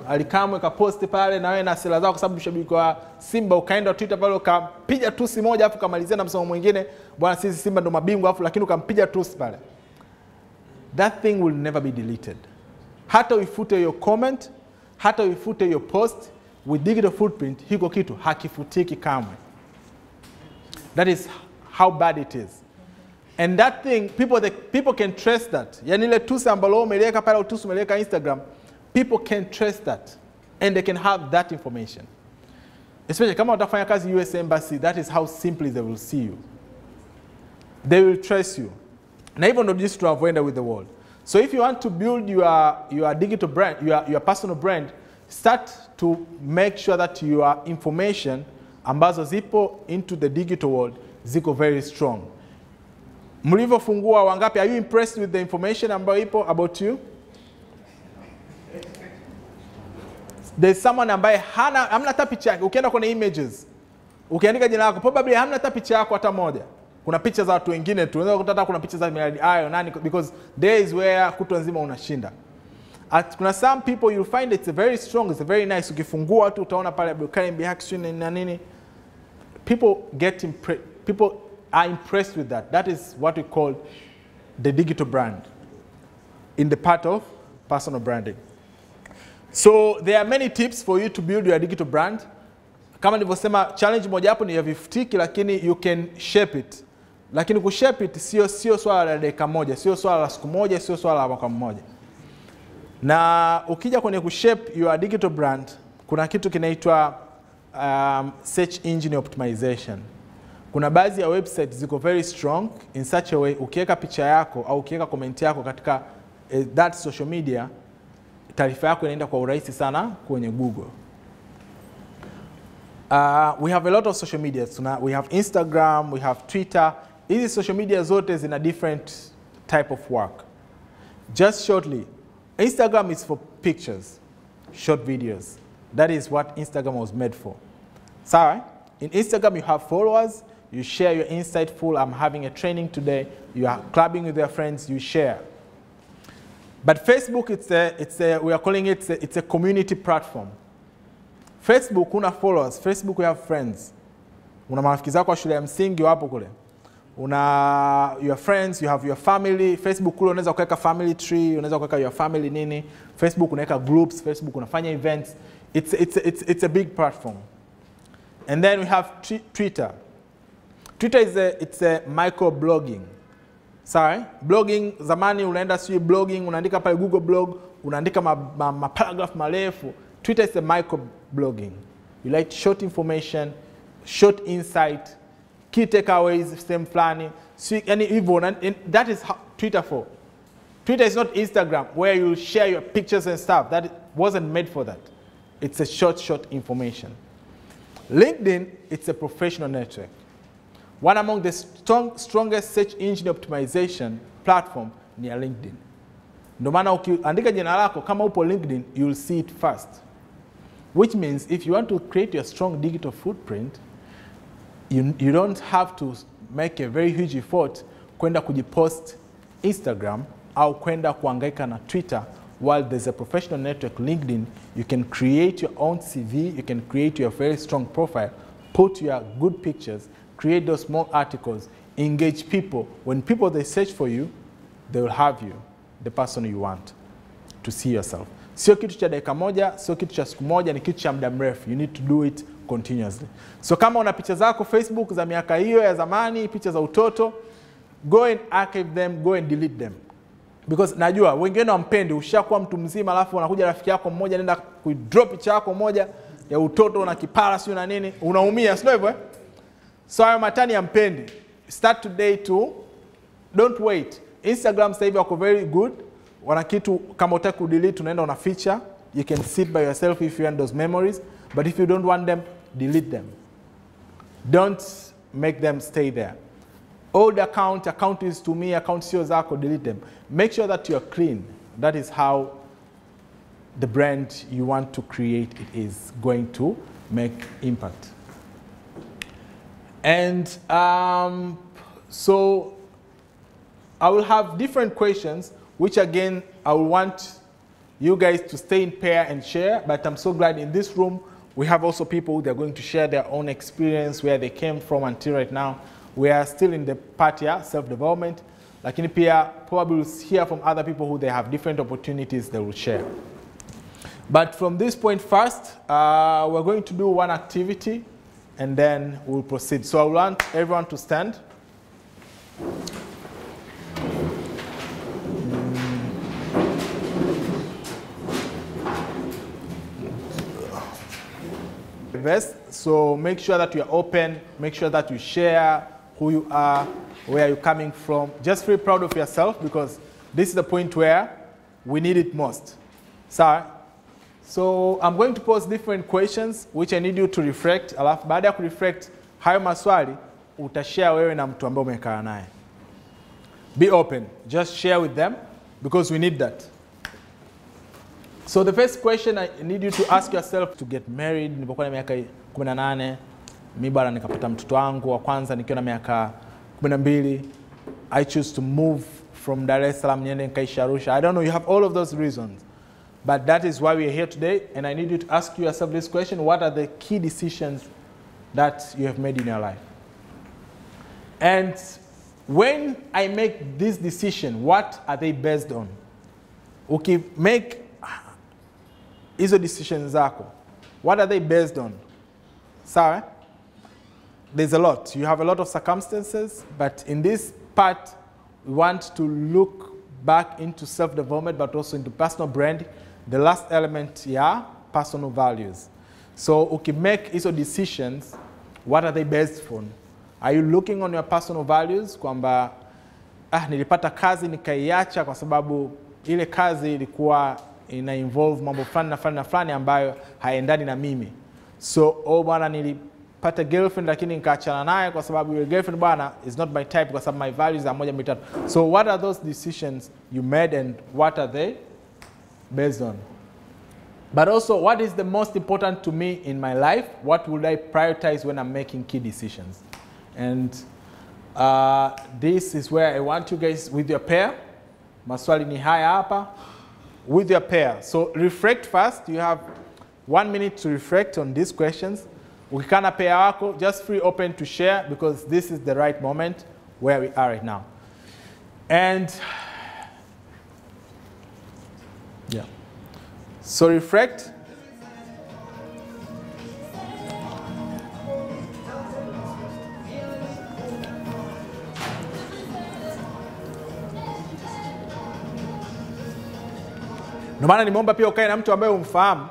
Alikamwe kaposti pale na wewe na sela zako, kwa sababu mshabiki wa Simba ukaenda Twitter pale ukapiga tusi moja afu kamalizia na msomo mwingine, bwana sisi Simba ndo mabingwa, afu lakini ukampiga tusi pale. That thing will never be deleted. Hata uifute your comment, hata uifute your post, with digital footprint hiko kitu hakifutiki kamwe. That is how bad it is. And that thing, people can trace that. Yani ile tusi ambalo umeliweka pale, tusi umeliweka Instagram, people can trace that and they can have that information. Especially kama utafanya kazi US Embassy, that is how simply they will see you. they will trace you. Na hivyo ndo jinsi tunavyoenda with the world. So if you want to build your digital brand, your personal brand, start to make sure that your information ambazo zipo into the digital world ziko very strong. Mlivyofungua wangapi, are you impressed with the information ambayo ipo about you? There's someone ambaye hamna hata picha yake. Ukienda kwenye images, ukiandika jina lako, probably hamna hata picha yako hata moja. Kuna picha za watu wengine tu. Unaweza kukuta hata kuna picha za Millard Ayo nani, because there is where kutwa nzima unashinda. Kuna some people you'll find it's very strong, it's very nice. Ukifungua tu utaona pale Abdulkarim Bihaction na nini. People are impressed with that. That is what we call the digital brand in the part of personal branding. So there are many tips for you to build your digital brand. Kama nilivyosema, challenge moja hapo ni ya vifutiki, lakini you can shape it. Lakini kushape it sio swala la dakika moja, sio swala la siku moja, sio swala la mwaka mmoja. Na ukija kwenye kushape your digital brand, kuna kitu kinaitwa search engine optimization. Kuna baadhi ya websites ziko very strong in such a way, ukiweka picha yako au ukiweka comment yako katika that social media, taarifa yako inaenda kwa urahisi sana kwenye Google. We have a lot of social media. We have Instagram, we have Twitter. Hizi social media zote zina different type of work. Just shortly, Instagram is for pictures, short videos. That is what Instagram was made for. Sorry, in Instagram you have followers, you share your insightful, I'm having a training today, you are clubbing with your friends, you share. But Facebook, we are calling it, it's a community platform. Facebook una followers, Facebook you have friends. Una marafiki zako wa shule ya msingi wapo kule. Una your friends, you have your family. Facebook kule unaweza kuweka family tree, unaweza kuweka your family nini. Facebook unaweka groups, Facebook unafanya events. It's a big platform. And then we have Twitter. Twitter it's a micro-blogging. Sorry, blogging, zamani unaenda sio blogging, unaandika pale Google blog, unaandika paragraph marefu. Twitter is a micro-blogging. You like short information, short insight, key takeaways, same flani. That is how Twitter for. Twitter is not Instagram where you share your pictures and stuff. That wasn't made for that. It's a short information. LinkedIn, it's a professional network. One among the strongest search engine optimization platform ni ya LinkedIn. Ndio maana ukiandika jina lako kama upo LinkedIn, you'll see it fast. Which means if you want to create your strong digital footprint, you don't have to make a very huge effort kwenda kujipost Instagram au kwenda kuhangaika na Twitter. While there's a professional network, LinkedIn, you can create your own CV, you can create your very strong profile, put your good pictures, create those small articles, engage people. When people, they search for you, they will have you, the person you want to see yourself. Sio kitu cha dakika moja, sio kitu cha siku moja, ni kitu cha muda mrefu. You need to do it continuously. So kama una picha zako Facebook za miaka hiyo ya zamani, picha za utoto, go and archive them, go and delete them. Because najua wengine wampendi, ushakuwa mtu mzima alafu unakuja rafiki yako mmoja nenda kuidrop picha yako moja ya utoto na kipara sio na nini, unaumia, sio hivyo? So hayo matani yampendi. Start today to, don't wait. Instagram sasa hivi wako very good. Wana kitu kama utaki kudelete unaenda una feature. You can sit by yourself if you want those memories. But if you don't want them, delete them. Don't make them stay there. Old account is to me, account sio zako, delete them. Make sure that you're clean. That is how the brand you want to create it is going to make impact. And so I will have different questions, which again, I will want you guys to stay in pair and share, but I'm so glad in this room, we have also people that are going to share their own experience, where they came from until right now. We are still in the part here, self-development. Lakini pia, probably we'll hear from other people who they have different opportunities they will share. But from this point first, we're going to do one activity, and then we'll proceed. So I want everyone to stand. So make sure that you are open, make sure that you share who you are, where you're coming from. Just feel proud of yourself because this is the point where we need it most. So I'm going to pose different questions which I need you to reflect. Alafu baada ya kureflect hayo maswali utashare wewe na mtu ambaye umekaa naye. Be open. Just share with them because we need that. So the first question I need you to ask yourself to get married. Nilipokuwa na miaka 18, mimi bwana nikapata mtoto wangu wa kwanza nikiwa na miaka 12. I choose to move from Dar es Salaam niende nikaishi Arusha. I don't know, you have all of those reasons. But that is why we are here today, and I need you to ask yourself this question: what are the key decisions that you have made in your life? And when I make this decision, what are they based on? Okay, make hizo decisions zako. What are they based on? Sorry? There's a lot. You have a lot of circumstances, but in this part, we want to look back into self-development, but also into personal brand. The last element, yeah, personal values. So, okay, make hizo decisions, what are they based on? Are you looking on your personal values? Kwamba, nilipata kazi nikaiacha kwa sababu ile kazi ilikuwa ina involve mambo fulani na fulani na fulani ambayo haendani na mimi. So, bwana nilipata girlfriend lakini nikaachana naye kwa sababu your girlfriend bwana is not my type kwa sababu my values are moja mitatu. So, what are those decisions you made and what are they based on? But also, what is the most important to me in my life? What would I prioritize when I'm making key decisions? And this is where I want you guys with your pair. Maswali ni haya hapa. With your pair. So reflect first. You have 1 minute to reflect on these questions. Ukikana pair wako, just free open to share because this is the right moment where we are right now. And yeah. So reflect. Ndio maana nimeomba pia ukae na mtu ambaye umfahamu.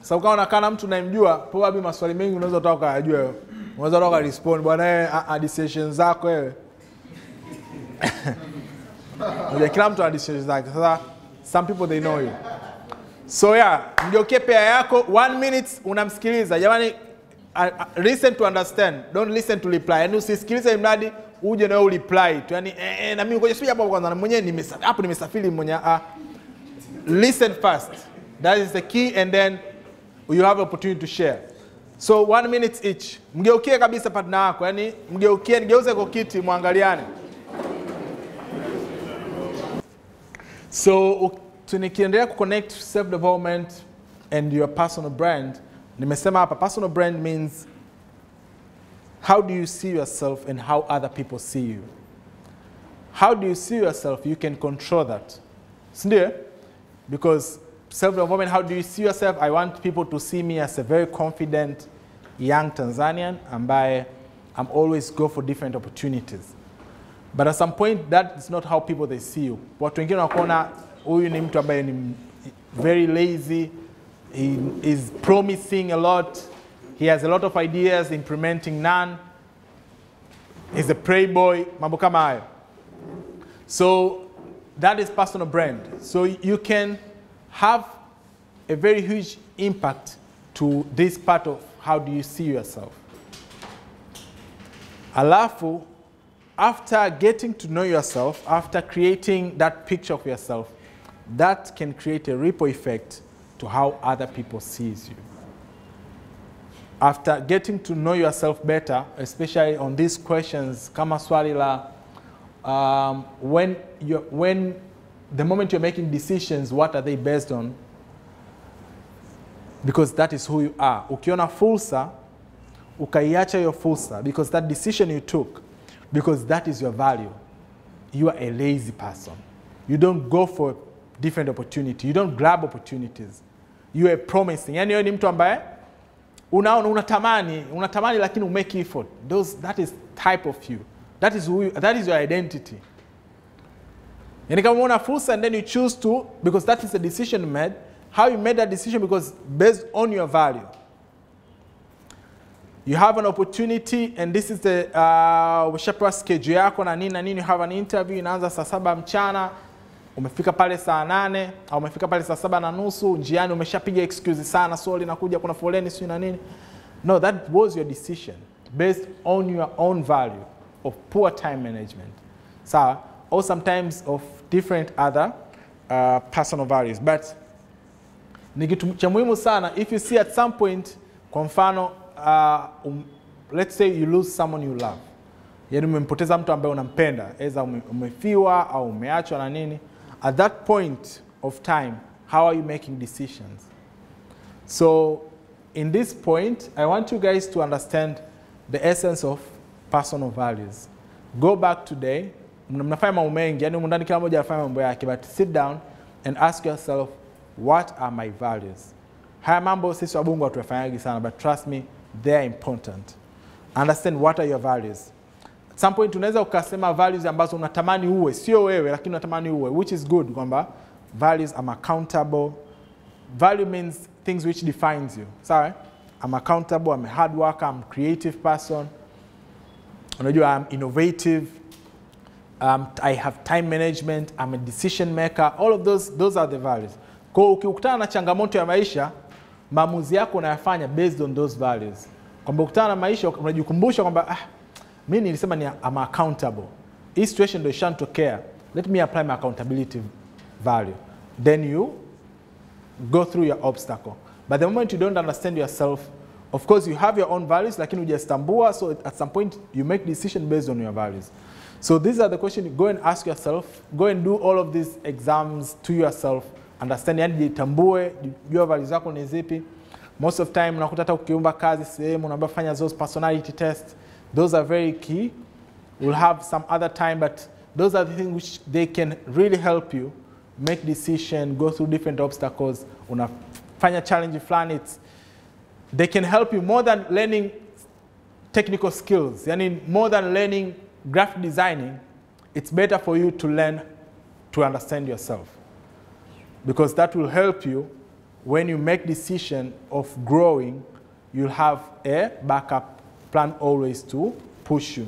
Sasa kama unakaa na mtu unayemjua, probably maswali mengi unaweza toka kujua wewe. Unaweza toka respond bwana wewe decisions zako wewe. Ndio kila mtu ana decisions zake. Sasa some people they know you. So yeah, mgeukie pair yako 1 minute unamsikiliza. Jamani listen to understand. Don't listen to reply. Yaani usisikilize imradi uje na wewe reply tu. Yaani na mimi ngoja sio hapo kwanza na mwenyewe nimesafiri mwenye listen first. That is the key and then you have opportunity to share. So 1 minute each. Mgeukie kabisa partner wako. Yaani mgeukie, nigeuze kwa kiti muangaliane. So tukiendelea kuconnect self development and your personal brand, nimesema hapa personal brand means how do you see yourself and how other people see you. How do you see yourself? You can control that. Sindio? Because self-development, how do you see yourself? I want people to see me as a very confident young Tanzanian ambaye I'm always go for different opportunities. But at some point, that is not how people they see you. Watu wengine wanakuona huyu ni mtu ambaye ni very lazy, he is promising a lot, he has a lot of ideas, implementing none, he's a playboy, mambo kama hayo. So that is personal brand. So you can have a very huge impact to this part of how do you see yourself. Alafu, after getting to know yourself, after creating that picture of yourself, that can create a ripple effect to how other people sees you. After getting to know yourself better, especially on these questions, kama swali la when the moment you're making decisions, what are they based on? Because that is who you are. Ukiona fursa, ukaiacha your fursa, because that decision you took, because that is your value. You are a lazy person. You don't go for different opportunity. You don't grab opportunities. You are promising. Yani wewe ni mtu ambaye unatamani lakini umake effort. That is type of you. That is who you, that is your identity. Yani kama una fursa and then you choose to, because that is a decision you made. How you made that decision because based on your value. you have an opportunity, and this is the ushapewa schedule yako na nini, you have an interview, inaanza saa 7 mchana, umefika pale saa 8 au umefika pale saa 7:30, njiani umeshapiga excuse sana, swali nakuja kuna foleni sio na nini. No, that was your decision based on your own value of poor time management. So, or sometimes of different other personal values. But ni kitu cha muhimu sana, if you see at some point, kwa mfano, let's say you lose someone you love. Yaani umempoteza mtu ambaye unampenda, aidha umefiwa au umeachwa na nini. At that point of time, how are you making decisions? So, in this point, I want you guys to understand the essence of personal values. Go back today. Mnafanya mambo mengi, yani ndani kila mmoja anafanya mambo yake, but sit down and ask yourself, what are my values? Haya mambo sisi wabungu hatuyafanyaji sana, but trust me, they are important. Understand what are your values. At some point unaweza ukasema values ambazo unatamani uwe, sio wewe lakini unatamani uwe, which is good, kwamba values, I'm accountable. Value means things which defines you. Sorry? I'm accountable, I'm a hard worker, I'm a creative person. Unajua, I'm innovative. I have time management, I'm a decision maker. All of those are the values. Kwa hiyo ukikutana na changamoto ya maisha, maamuzi yako unayafanya based on those values. Kwamba ukikutana na maisha unajikumbusha kwamba mimi nilisema ni I'm accountable. Hii situation ndio ishantokea. Let me apply my accountability value. Then you go through your obstacle. But the moment you don't understand yourself, of course you have your own values, lakini hujastambua, so at some point you make decision based on your values. So these are the questions. Go and ask yourself. Go and do all of these exams to yourself. Understand, yani jitambue, jua values zako ni zipi. Most of time unakuta hata ukiomba kazi sehemu unaambiwa fanya those personality tests. Those are very key. We'll have some other time, but those are the things which they can really help you make decision, go through different obstacles. Unafanya challenge fulani, they can help you more than learning technical skills. Yani more than learning graphic designing, it's better for you to learn to understand yourself. Because that will help you when you make decision of growing, you'll have a backup plan always to push you.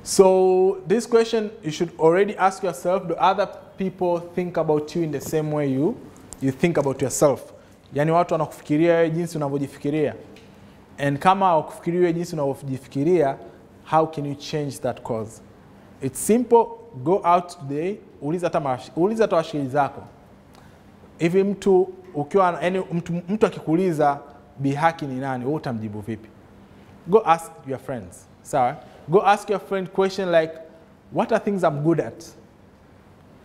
So this question, you should already ask yourself, do other people think about you in the same way you think about yourself? Yani watu wanakufikiria wewe jinsi unavyojifikiria. And kama hawakufikiria wewe jinsi unavyojifikiria, how can you change that cause? It's simple. Go out today, uliza hata washikaji zako. Hivi mtu ukiwa yani mtu akikuuliza Bihaki ni nani, wewe utamjibu vipi? Go ask your friends. Sawa? Go ask your friend question like, what are things I'm good at?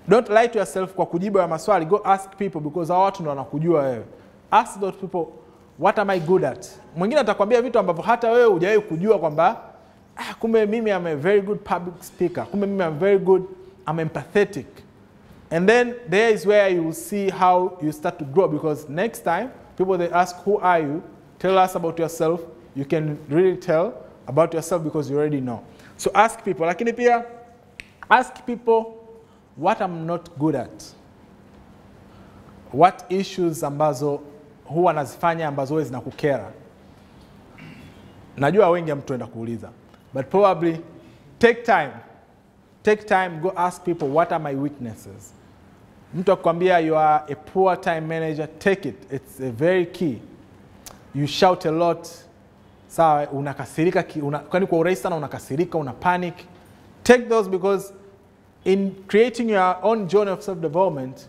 Don't lie to yourself kwa kujibu ya maswali. Go ask people, because hao watu ndio wanakujua wewe. Ask those people, what am I good at? Mwingine atakwambia vitu ambavyo hata wewe hujawahi kujua kwamba kumbe mimi I'm a very good public speaker. Kumbe mimi I'm very good, I'm empathetic. And then there is where you will see how you start to grow, because next time people they ask, who are you? Tell us about yourself. You can really tell about yourself because you already know. So ask people. Lakini pia ask people what I'm not good at. What issues ambazo huwa nazifanya ambazo wewe zinakukera. Najua wengi hamtaenda kuuliza. But probably take time, go ask people, what are my weaknesses? Mtu akikwambia you are a poor time manager, take it. It's a very key. You shout a lot. Sawa, unakasirika, kwani kwa urahisi sana unakasirika, una panic. Take those, because in creating your own journey of self-development,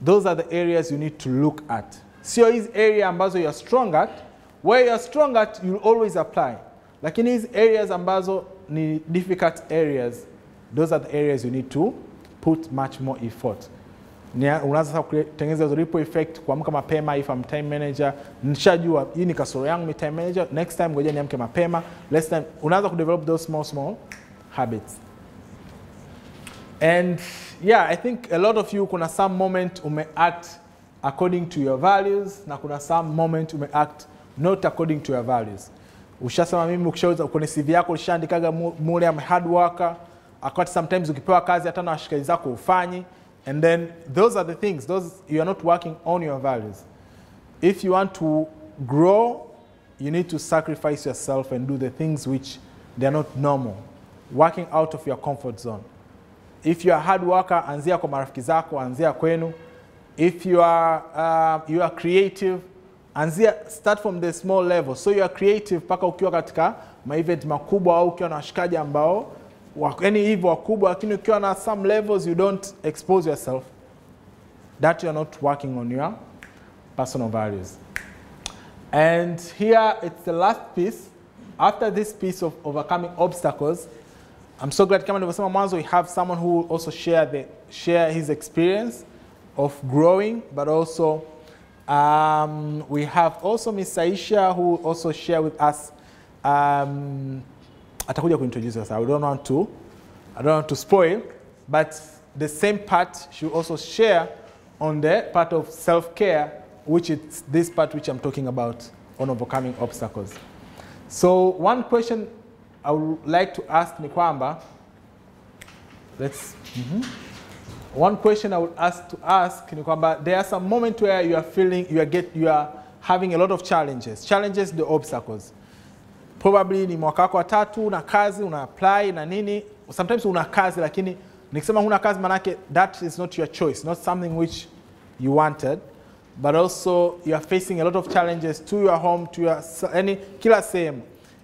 those are the areas you need to look at. Sio hizi area ambazo you are strong at. Where you are strong at, you'll always apply. Lakini hizi areas ambazo ni difficult areas, those are the areas you need to put much more effort. Unaanza sasa kutengeneza ripple effect, kuamka mapema. If I'm time manager, nishajua hii ni kasoro yangu, time manager, next time ngoja niamke mapema. Next time unaanza ku develop those small habits. And yeah, I think a lot of you kuna some moment umeact according to your values, na kuna some moment umeact not according to your values. Ushasema mimi ukishauza kwenye CV yako ulishaandikaga mule am hard worker, akati sometimes ukipewa kazi hata na washikaji zako ufanyi. And then those are the things, you are not working on your values. If you want to grow you need to sacrifice yourself and do the things which they are not normal, working out of your comfort zone. If you are a hard worker, anzia kwa marafiki zako, anzia kwenu. If you are creative, start from the small level. So you are creative paka ukiwa katika ma-event makubwa au ukiwa na washikaji ambao yani hivyo wakubwa, lakini ukiwa na some levels you don't expose yourself, that you are not working on your personal values. And here it's the last piece. After this piece of overcoming obstacles, I'm so glad kama nilivyosema mwanzo, we have someone who will also share his experience of growing, but also we have also Miss Aisha who will also share with us. Atakuja kuintroduce us. I don't want to spoil, but the same part she will also share on the part of self-care, which is this part which I'm talking about on overcoming obstacles. So one question I would like to ask ni kwamba, one question I would ask ni kwamba, there are some moments where you are feeling you are having a lot of challenges, the obstacles. Probably ni mwaka wako wa 3 una kazi, una apply na nini. Sometimes una kazi lakini nikisema huna kazi manake that is not your choice, not something which you wanted, but also you are facing a lot of challenges to your home, to your kila sehemu.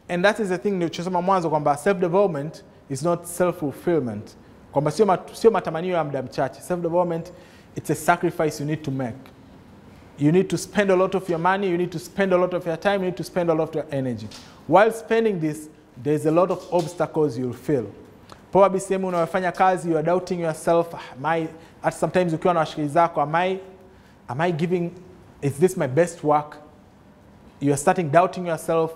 And that is the thing nilichosema mwanzo kwamba self development is not self fulfillment. Kwamba sio matamanio ya muda mchache. Self development, it's a sacrifice you need to make. You need to spend a lot of your money, you need to spend a lot of your time, you need to spend a lot of your energy. While spending this, there's a lot of obstacles you'll feel. Probably sehemu unayofanya kazi, you are doubting yourself. Sometimes ukiwa na washikaji zako, am I giving, is this my best work? You are starting doubting yourself.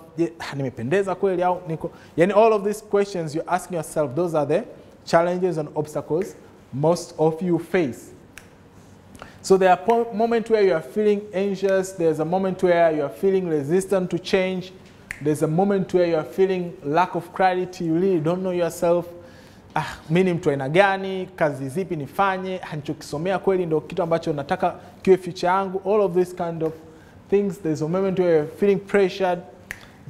Nimependeza kweli au niko? Yani all of these questions you're asking yourself, those are the challenges and obstacles most of you face. So there are moments where you are feeling anxious. There's a moment where you are feeling resistant to change. There's a moment where you are feeling lack of clarity. You really don't know yourself. Mimi ni mtu aina gani? Kazi zipi nifanye? Nichokisomea kweli ndio kitu ambacho nataka kiwe future yangu? All of these kind of things. There's a moment where you're feeling pressured.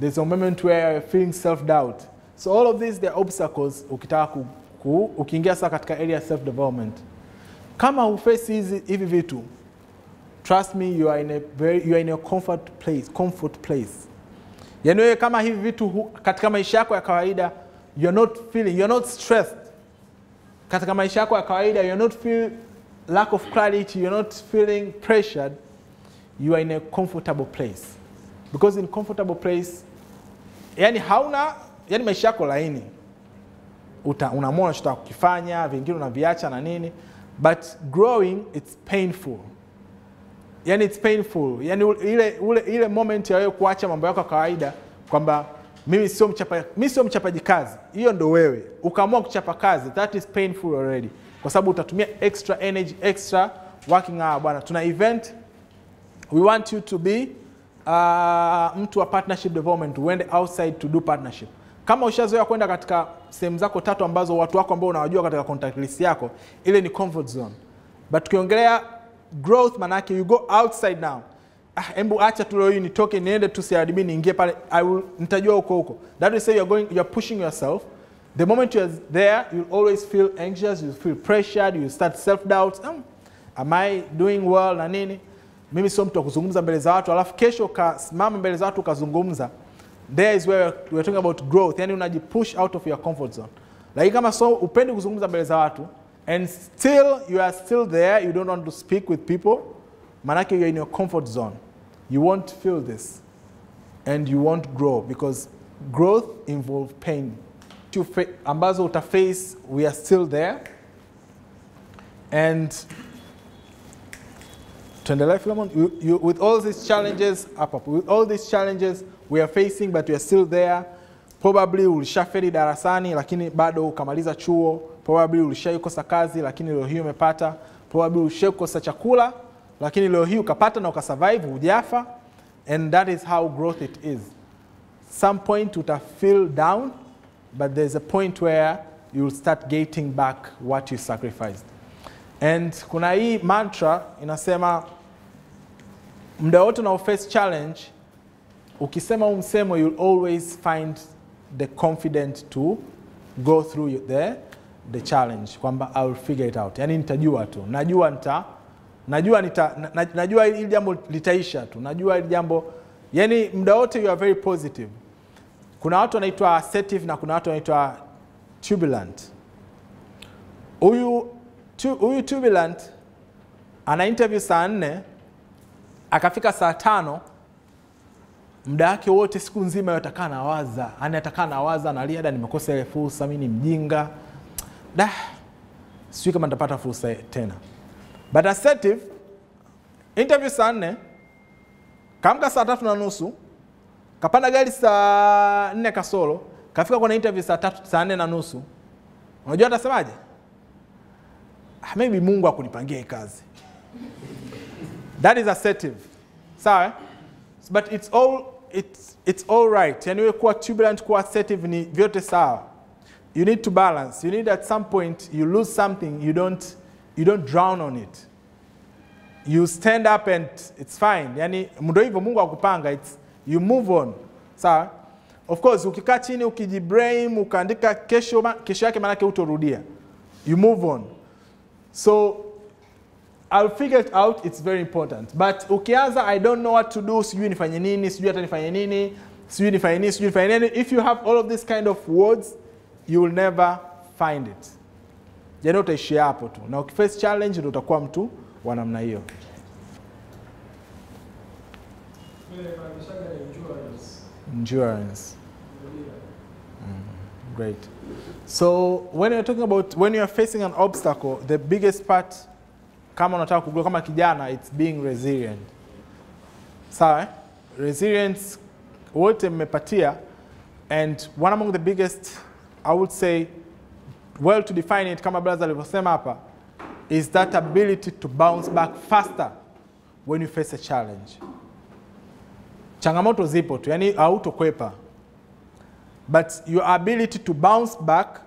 There's a moment where you're feeling self-doubt. So all of these, they're obstacles ukitaka ukiingia sasa katika area self development. Kama uface hivi vitu, trust me, you are in a comfort place. Yani wewe kama hivi vitu katika maisha yako ya kawaida, you're not stressed. Katika maisha yako ya kawaida, you're not feel lack of clarity, you're not feeling pressured. You are in a comfortable place. Because in comfortable place, yani maisha yako laini. Unamwona unachotaka kukifanya, vingine unaviacha na nini. But growing, it's painful. Yani it's painful. Yani ile moment ya wewe kuacha mambo yako kawaida kwamba mimi sio mchapaji kazi. Hiyo ndo wewe. Ukaamua kuchapa kazi, that is painful already. Kwa sababu utatumia extra energy, extra working hour. Bwana, tuna event. We want you to be mtu wa partnership development, uende outside to do partnership. Kama ushazoea kwenda katika sehemu zako 3 ambazo watu wako ambao unawajua katika contact list yako, ile ni comfort zone. But tukiongelea growth, manake you go outside now. Embu acha tu leo nitoke niende tu CRDB niingie pale, nitajua huko. That is say you're pushing yourself. The moment you're there, you'll always feel anxious, you feel pressured, you start self-doubt. Am I doing well na nini? Mimi sio mtu wa kuzungumza mbele za watu, alafu kesho ukasimama mbele za watu ukazungumza. There is where we're talking about growth. Yani unajipush out of your comfort zone. Like kama upendi kuzungumza mbele za watu, and still you are still there, you don't want to speak with people, manake you're in your comfort zone. You won't feel this. And you won't grow, because growth involves pain. Ambazo utaface, we are still there. And with all these challenges, with all these challenges we are facing, but we are still there. Probably ulishafeli darasani lakini bado ukamaliza chuo. Probably ulishaikosa kazi lakini leo hii umepata. Probably ulishaikosa chakula lakini leo hii ukapata na ukasurvive, hujafa. And that is how growth it is. Some point uta feel down, but there's a point where you'll start getting back what you sacrificed. And kuna hii mantra inasema, muda wote na face challenge, ukisema huu msemo, you'll always find the confident to go through the challenge, kwamba I will figure it out. Yani nitajua tu, najua hili jambo litaisha tu, najua hili jambo, yani muda wote you are very positive. Kuna watu wanaitwa assertive na kuna watu wanaitwa turbulent. Huyu turbulent ana interview saa 4, akafika saa 5, muda wake wote siku nzima yatakaa nawaza, atakaa nawaza, analia, da nimekosa ile fursa, mimi ni mjinga, da sijui kama nitapata fursa tena. But assertive, interview saa 4, kaamka saa 3:30, kapanda gari saa 4 kasoro, kafika kwa interview saa 4:30. Unajua atasemaje? Maybe Mungu akunipangia hii kazi. That is assertive. Sawa? But it's all right. Yani wewe kuwa turbulent, kuwa assertive ni vyote sawa. You need to balance. You need at some point you lose something, you don't drown on it. You stand up and it's fine. Yani ndio hivyo Mungu akupanga, you move on. Sawa? Of course ukikaa chini ukijiblame ukaandika kesho yake maana yake utorudia. You move on. So I'll figure it out, it's very important. But ukianza I don't know what to do, sijui nifanye nini, sijui hata nifanye nini, sijui nifanye nini, sijui nifanye nini, if you have all of this kind of words, you will never find it. Jana utaishia hapo tu. Na ukiface challenge ndio utakuwa mtu wa namna hiyo. Endurance. Great. So when you're facing an obstacle, the biggest part, kama unataka kugua kama kijana, it's being resilient. Sawa? Resilience wote mmepatia, and one among the biggest, I would say, well to define it, kama brother alivyosema hapa, is that ability to bounce back faster when you face a challenge. Changamoto zipo tu, yani hautokwepa. But your ability to bounce back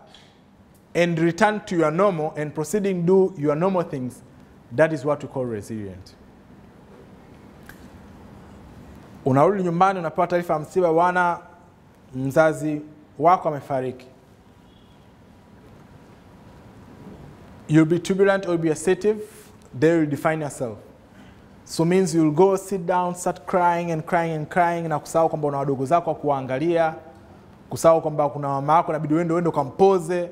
and return to your normal and proceeding do your normal things, that is what we call resilient. Unarudi nyumbani, unapewa taarifa ya msiba, wana mzazi wako amefariki. You'll be turbulent or you'll be assertive, they will define yourself. So means you'll go sit down, start crying and crying and crying, na kusahau kwamba una wadogo zako wa kuangalia, kusahau kwamba kuna mama yako inabidi uende kampoze.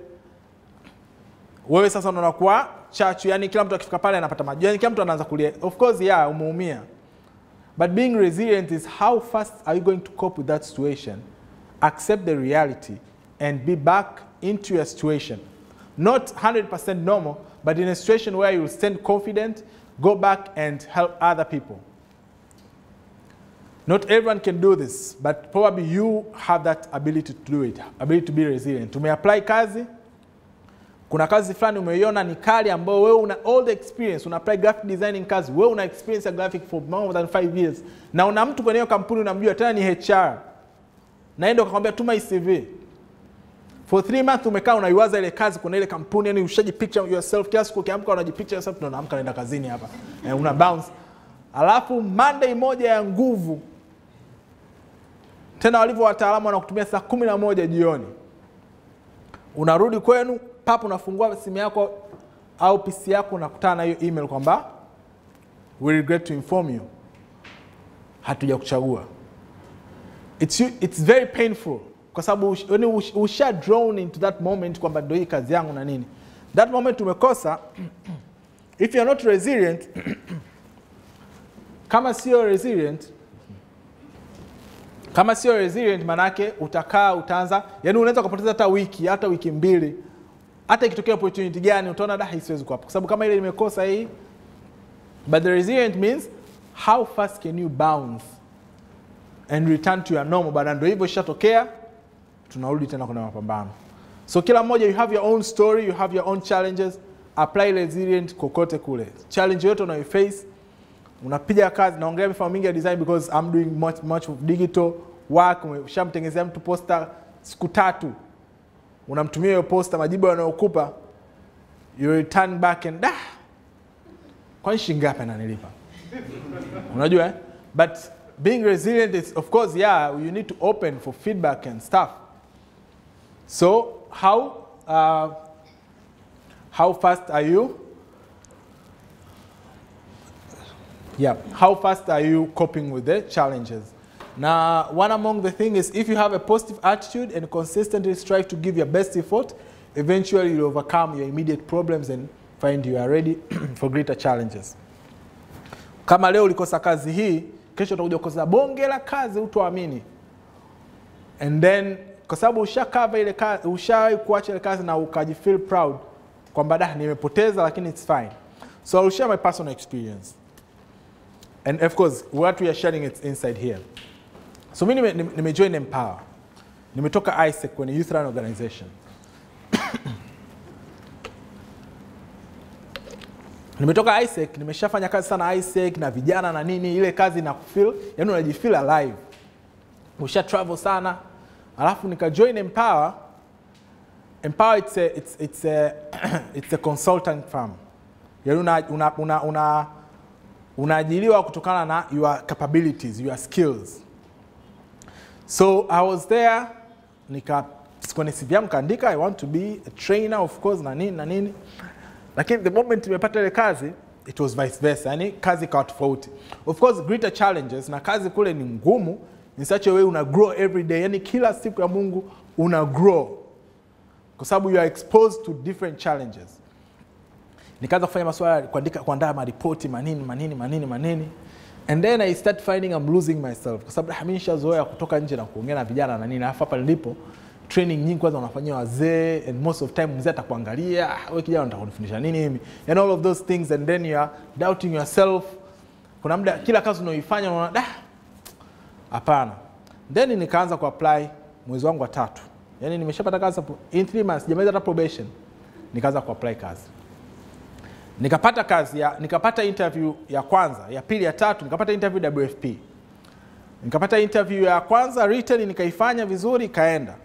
Wewe sasa unakuwa chachu, yani kila mtu akifika pale anapata maji, yani kila mtu anaanza kulia. Of course umeumia. But being resilient is how fast are you going to cope with that situation, accept the reality and be back into your situation. Not 100% normal, but in a situation where you will stand confident, go back and help other people. Not everyone can do this, but probably you have that ability to do it, ability to be resilient. Umeapply kazi, kuna kazi fulani umeiona ni kali ambayo wewe una all the experience, una apply graphic designing kazi, wewe una experience ya graphic for more than 5 years. Na una mtu kwenye hiyo kampuni unamjua, tena ni HR. Naenda ukakwambia tuma CV. For 3 months umekaa unaiwaza ile kazi, kuna ile kampuni, yani ushajipicture yourself, kila siku ukiamka unajipicture yourself, ndio unaamka naenda kazini hapa. Una bounce. Alafu Monday moja ya nguvu, tena walivyo wataalamu wanakutumia saa 11 jioni. Unarudi kwenu, papo unafungua simu yako au PC yako, unakutana na hiyo email kwamba we regret to inform you, hatuja kuchagua. It's very painful kwa sababu usha drawn into that moment kwamba ndio hii kazi yangu na nini. That moment umekosa. If you're not resilient, kama sio resilient manake utaanza, yani unaweza kupoteza hata wiki mbili. Hata ikitokea opportunity gani utaona hii siwezi kwa hapo. Kwa sababu kama ile nimekosa hii. But the resilient means how fast can you bounce and return to your normal. Baada ndio hivyo ishatokea, tunarudi tena kuna mapambano. So kila mmoja, you have your own story, you have your own challenges. Apply resilient kokote kule. Challenge yote unayoface, unapiga kazi. Naongea mifano mingi ya design because I'm doing much of digital work. Ushamtengenezea mtu poster siku 3, unamtumia hiyo poster, majibu yanayokupa, you return back and kwa shilingi ngapi ananilipa? Unajua But being resilient is, of course, yeah, you need to open for feedback and stuff. So how fast are you? Yeah, how fast are you coping with the challenges? Now, one among the things is if you have a positive attitude and consistently strive to give your best effort, eventually you'll overcome your immediate problems and find you are ready for greater challenges. Kama leo ulikosa kazi hii, kesho utakuja kukosa bonge la kazi utoamini. And then, kwa sababu ushakava ile kazi, ushawahi kuacha ile kazi na ukajifeel proud kwamba da nimepoteza lakini it's fine. So I'll share my personal experience. And of course, what we are sharing is inside here. So mimi nimejoin Empower. Nimetoka ISEC kwenye Youth Run Organization. Nimetoka ISEC, nimeshafanya kazi sana ISEC na vijana na nini, ile kazi na kufeel, yani unajifeel alive. Usha travel sana. Alafu nikajoin Empower. Empower it's a consultant firm. Yani unaajiriwa kutokana na your capabilities, your skills. So I was there, kwenye CV yangu kaandika I want to be a trainer of course na nini. Lakini the moment nimepata ile kazi, it was vice versa. Yani kazi ikawa tofauti. Of course greater challenges na kazi kule ni ngumu, in such a way una grow every day. Yani kila siku ya Mungu una grow. Kwa sababu you are exposed to different challenges. Nikaanza kufanya masuala kuandaa maripoti manini. And then I start finding I'm losing myself. Kwa sababu mimi nishazoea kutoka nje na kuongea na vijana na nini. Hapa nilipo training nyingi kwanza unafanyia wazee, and most of time mzee atakuangalia, wewe kijana unataka kunifundisha nini mimi? And all of those things, and then you are doubting yourself. Kuna muda kila kazi unaoifanya unaona hapana. Then nikaanza kuapply mwezi wangu wa 3. Yani nimeshapata kazi in 3 months, sijamaliza hata probation. Nikaanza kuapply kazi. Nikapata kazi nikapata interview ya kwanza, ya pili, ya tatu, nikapata interview WFP. Nikapata interview ya kwanza written, nikaifanya vizuri, kaenda.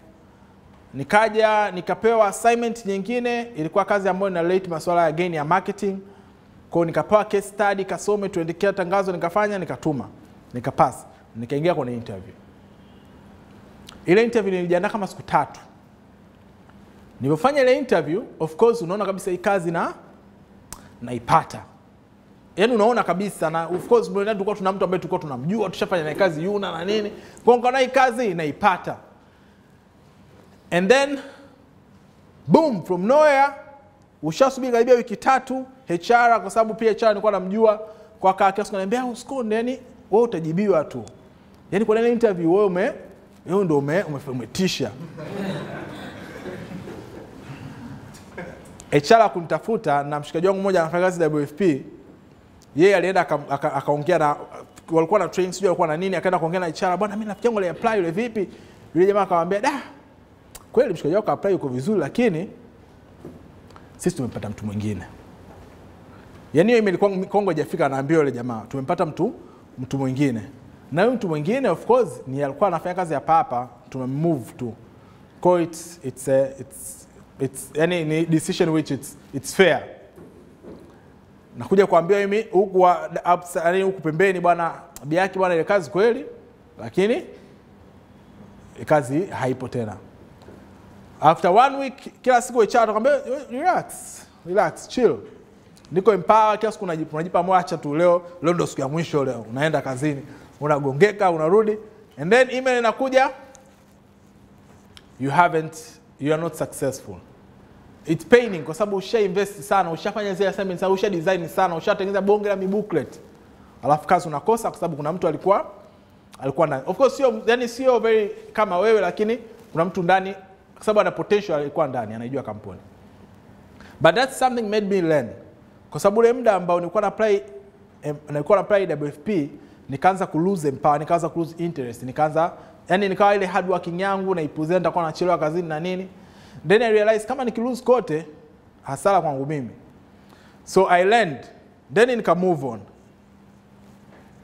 Nikaja nikapewa assignment nyingine, ilikuwa kazi ambayo ina relate masuala ya gain ya marketing. Kwa hiyo nikapewa case study, kasome, tuendelea tangazo, nikafanya, nikatuma, nikapass, nikaingia kwenye interview. Ile interview nilijiandaa kama siku 3. Nilipofanya ile interview, of course unaona kabisa hii kazi naipata. Yaani unaona kabisa, na of course mbona tulikuwa tuna mtu ambaye tulikuwa tunamjua, tushafanya naye kazi Yuna na nini. Kwa hiyo hii kazi naipata. And then boom, from nowhere ushasubiri karibia wiki 3, HR, kwa sababu pia HR nilikuwa namjua, kwa kiasi kaniambia usikonde, yani wewe utajibiwa tu. Yani kwa ile interview wewe ndio umetisha. HR kunitafuta na mshikaji wangu mmoja anafanya kazi WFP. Yeye alienda akaongea na walikuwa na train, sio walikuwa na nini, akaenda kuongea na HR, bwana mimi rafiki yangu ali apply yule vipi? Yule jamaa akamwambia kweli mshikaji wako apply yuko vizuri, lakini sisi tumepata mtu mwingine. Yaani hiyo email Kongo haijafika, anaambia yule jamaa tumempata mtu mwingine. Na huyo mtu mwingine of course ni alikuwa anafanya kazi ya papa, tumemove tu. Kwa it's any decision which it's fair. Nakuja kuambia mimi huku pembeni bwana biaki bwana ile kazi kweli, lakini kazi haipo tena. After 1 week kila siku HR atakwambia relax, chill. Niko Empower, kila siku unajipa mwacha tu, leo ndo siku ya mwisho, leo unaenda kazini, unagongeka, unarudi, and then email inakuja, you are not successful. It's paining kwa sababu usha invest sana, ushafanya zile assignments, usha design sana, ushatengeneza bonge la booklet. Alafu kazi unakosa kwa sababu kuna mtu alikuwa ndani. Of course sio very kama wewe, lakini kuna mtu ndani kwa sababu ana potential, alikuwa ndani, anajua kampuni. But that's something made me learn. Kwa sababu ile muda ambao nilikuwa na apply WFP, nikaanza ku lose empower, nikaanza ku lose interest, nikawa ile hard working yangu na ipuzenga, nitakuwa nachelewa kazini na nini. Then I realized kama nikilose kote hasara kwangu mimi. So I learned, then nika move on.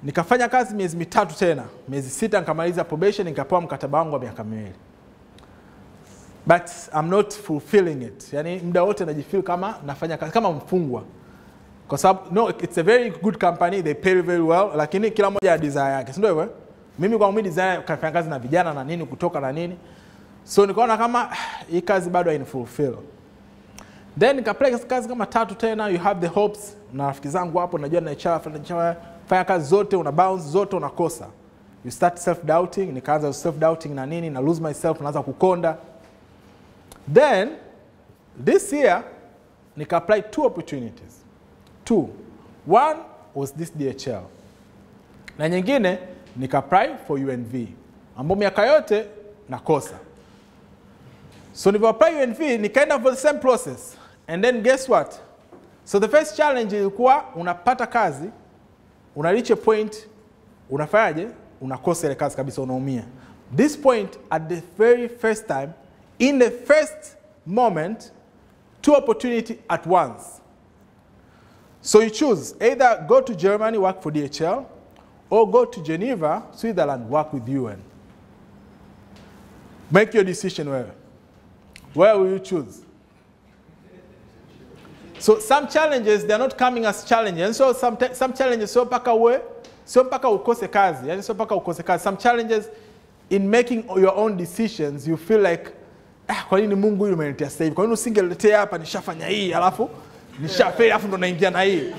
Nikafanya kazi miezi 3 tena, miezi 6 nikamaliza probation, nikapewa mkataba wangu wa miaka 2. But I'm not fulfilling it. Yani muda wote najifeel kama nafanya kazi kama mfungwa. Kwa sababu no, it's a very good company, they pay very well, lakini kila mmoja ana desire yake, si ndio hivyo? Mimi kwa mimi desire kufanya kazi na vijana na nini, kutoka na nini. So nikaona kama hii kazi bado hainifulfill. Then nikaplay kazi kama 3 tena, you have the hopes, na rafiki zangu hapo najua na fanya kazi zote, una bounce zote unakosa. You start self-doubting, nikaanza self-doubting na nini, na lose myself, naanza kukonda. Then this year nika apply 2 opportunities. 2. One was this DHL. Na nyingine nika apply for UNV. Ambapo miaka yote nakosa. So nilipo apply UNV nikaenda for the same process. And then guess what? So the first challenge ilikuwa unapata kazi, una reach a point, unafanyaje? Unakosa ile kazi kabisa, unaumia. This point at the very first time, in the first moment, 2 opportunities at once. So you choose either go to Germany, work for DHL, or go to Geneva, Switzerland, work with UN. Make your decision where. Where will you choose? So some challenges, they're not coming as challenges. And so some challenges, so paka ukose kazi. Yani so paka ukose kazi. Some challenges in making your own decisions, you feel like, kwa nini Mungu yule umenitia sasa hivi? Kwa nini usingeletea hapa nishafanya hii, alafu nishafeli, alafu ndo naingia na hii.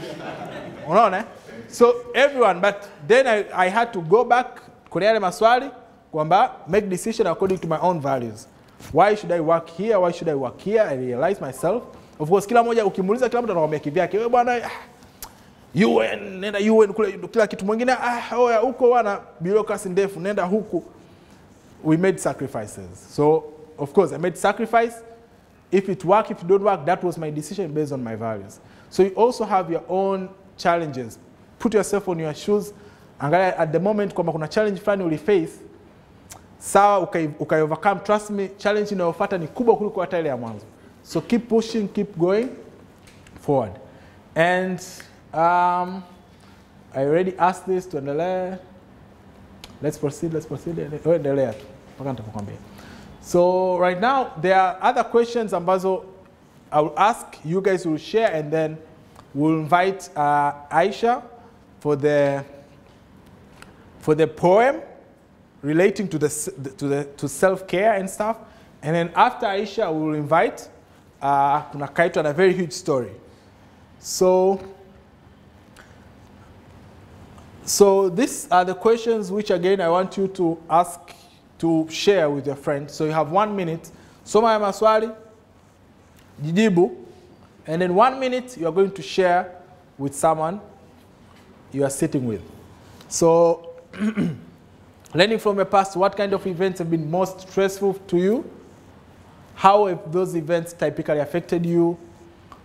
Unaona? So everyone, but then I had to go back kwenye yale maswali kwamba make decision according to my own values. Why should I work here? Why should I work here? I realize myself. Of course, kila mmoja ukimuuliza kila mtu anakuambia kivyake. Wewe bwana UN, nenda UN kule, kila kitu mwingine oya huko wana bureaucracy ndefu, nenda huku. We made sacrifices. So, of course, I made sacrifice. If it work, if it don't work, that was my decision based on my values. So you also have your own challenges. Put yourself on your shoes. Angalia at the moment kwamba kuna challenge fulani uliface, sawa ukai overcome, trust me, challenge inayofuata ni kubwa kuliko hata ile ya mwanzo. So keep pushing, keep going forward. And I already asked this to endelea. Let's proceed. Endelea tu. Mpaka nitakwambia. So right now there are other questions ambazo I will ask, you guys will share, and then we'll invite Aisha for the poem relating to self-care and stuff. And then after Aisha, we will invite kuna Kaito and a very huge story. So these are the questions which again I want you to ask, to share with your friends. So you have 1 minute. Soma ya maswali, jijibu, and then 1 minute you are going to share with someone you are sitting with. So learning from your past, what kind of events have been most stressful to you? How have those events typically affected you?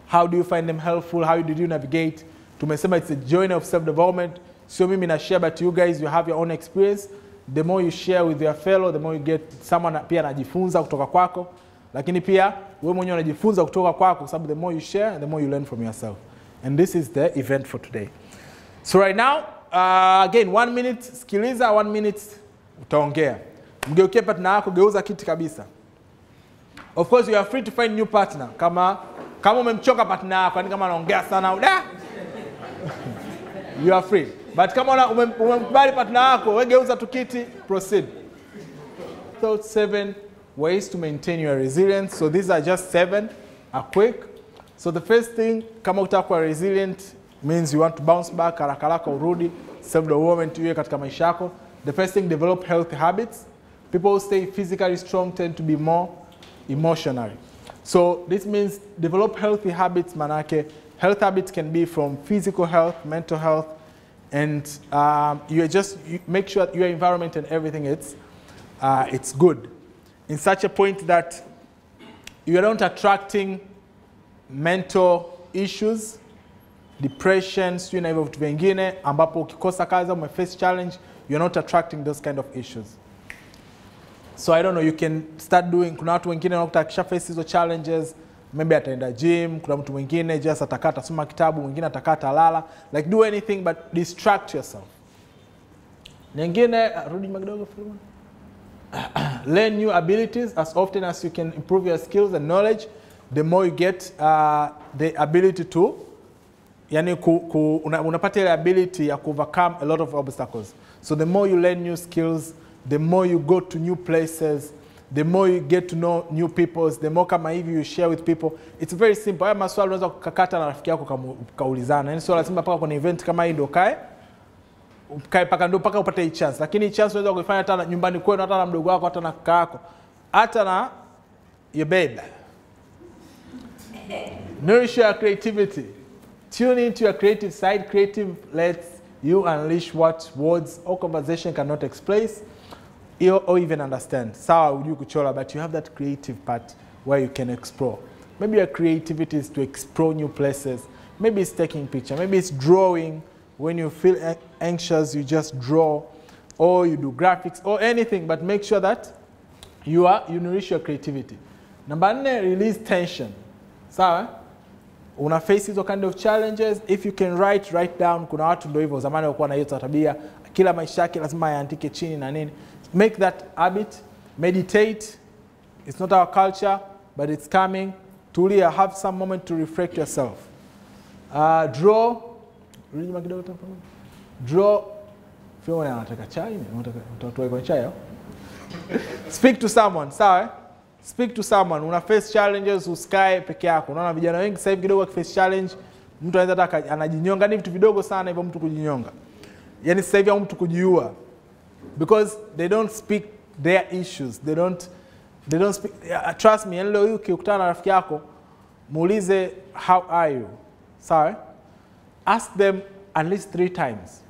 How do you find them helpful? How did you navigate? Tumesema it's a journey of self-development. So mimi na share, but you guys, you have your own experience. The more you share with your fellow, the more you get someone pia anajifunza kutoka kwako. Lakini pia wewe mwenyewe unajifunza kutoka kwako, kwa sababu the more you share, the more you learn from yourself. And this is the event for today. So right now, again, 1 minute, sikiliza, 1 minute, utaongea. Mgeukie partner yako, geuza kiti kabisa. Of course, you are free to find new partner. Kama umemchoka partner yako, yani kama anaongea sana, you are free. But kama umemkubali partner yako, wewe geuza tu kiti, proceed. So 7 ways to maintain your resilience. So these are just 7, are quick. So the first thing, kama utakuwa resilient, means you want to bounce back, haraka urudi, self-development iwe katika maisha yako. The first thing, develop healthy habits. People who stay physically strong tend to be more emotionally. So this means develop healthy habits, manake. Health habits can be from physical health, mental health, and you make sure your environment and everything it's good. In such a point that you are not attracting mental issues, depression, sio na hivyo vitu vingine ambapo ukikosa kazi au face challenge, you're not attracting those kind of issues. So I don't know, you can start doing, kuna watu wengine wanakuta face hizo challenges, maybe ataenda gym, kuna mtu mwingine just atakata soma kitabu, mwingine atakata lala, like do anything but distract yourself. Nyingine, rudi kidogo Freeman. Learn new abilities. As often as you can improve your skills and knowledge, the more you get the ability to yani unapata ile ability ya overcome a lot of obstacles. So the more you learn new skills, the more you go to new places, the more you get to know new people, the more kama hivi you share with people. It's very simple. Haya maswali unaweza kukakata na rafiki yako kaulizana. Yani sio lazima paka kwenye event kama hii ndio kae paka ndio paka upate hii chance. Lakini hii chance unaweza kuifanya hata nyumbani kwenu, hata na mdogo wako, hata na kaka yako, hata na your babe. Nourish your creativity. Tune into your creative side. Creative lets you unleash what words or conversation cannot express or even understand. Sawa ujui kuchora, but you have that creative part where you can explore. Maybe your creativity is to explore new places. Maybe it's taking picture. Maybe it's drawing. When you feel anxious, you just draw, or you do graphics or anything, but make sure that you nourish your creativity. Number 4, release tension. Sawa? Una face hizo kind of challenges. If you can write down. Kuna watu ndio hivyo zamani walikuwa na hiyo tabia, kila maisha yake lazima yaandike chini na nini. Make that habit. Meditate. It's not our culture, but it's coming. Tulia, have some moment to reflect yourself. Draw. Draw. Speak to someone. Sawa? Speak to someone. Una face challenges, usikae peke yako. Unaona vijana wengi sasa hivi kidogo face challenge, mtu anaweza hata anajinyonga, ni vitu vidogo sana hivyo mtu kujinyonga. Yaani sasa hivi mtu kujiua. Because they don't speak their issues. They don't speak. Trust me, leo hii ukikutana na rafiki yako, muulize how are you? Sawa? Ask them at least 3 times.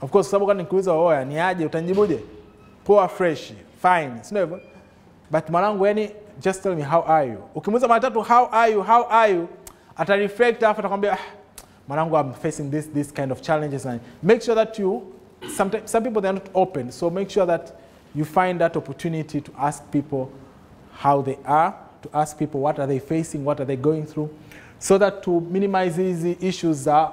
Of course, sababu kama nikuuliza oya ni aje, utanijibuje? Poa, fresh, fine. Sio hivyo? But mwanangu, yani just tell me how are you. Ukimuuliza mara 3 how are you, ata reflect after atakwambia mwanangu, I'm facing this kind of challenges. And make sure that some people, they're not open, so make sure that you find that opportunity to ask people how they are, to ask people what are they facing, what are they going through, so that to minimize these issues za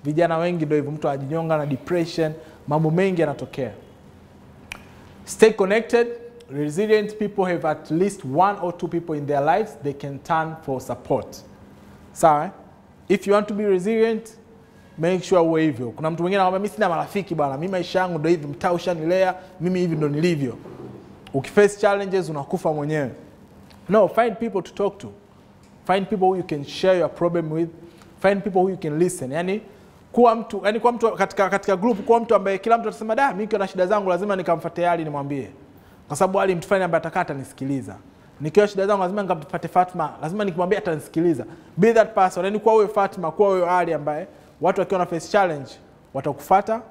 vijana wengi ndio hivyo, mtu ajinyonga na depression, mambo mengi yanatokea. Stay connected. Resilient people have at least 1 or 2 people in their lives they can turn for support. Sawa? If you want to be resilient, make sure uwe hivyo. Kuna mtu mwingine anakuambia mimi sina marafiki bwana, mimi maisha yangu ndio hivi, mtaa ushanilea, mimi hivi ndio nilivyo. Ukiface challenges unakufa mwenyewe. No, find people to talk to. Find people who you can share your problem with. Find people who you can listen. Yani kuwa mtu katika group, kuwa mtu ambaye kila mtu atasema mimi nikiwa na shida zangu lazima nikamfuate Ali nimwambie. Kwa sababu Ali mtu fulani ambaye atakata nisikiliza. Nikiwa shida zangu lazima nikamfuate Fatma, lazima nikimwambia atanisikiliza. Be that person. Yani kuwa wewe Fatma, kuwa wewe Ali ambaye watu wakiwa na face challenge watakufuata,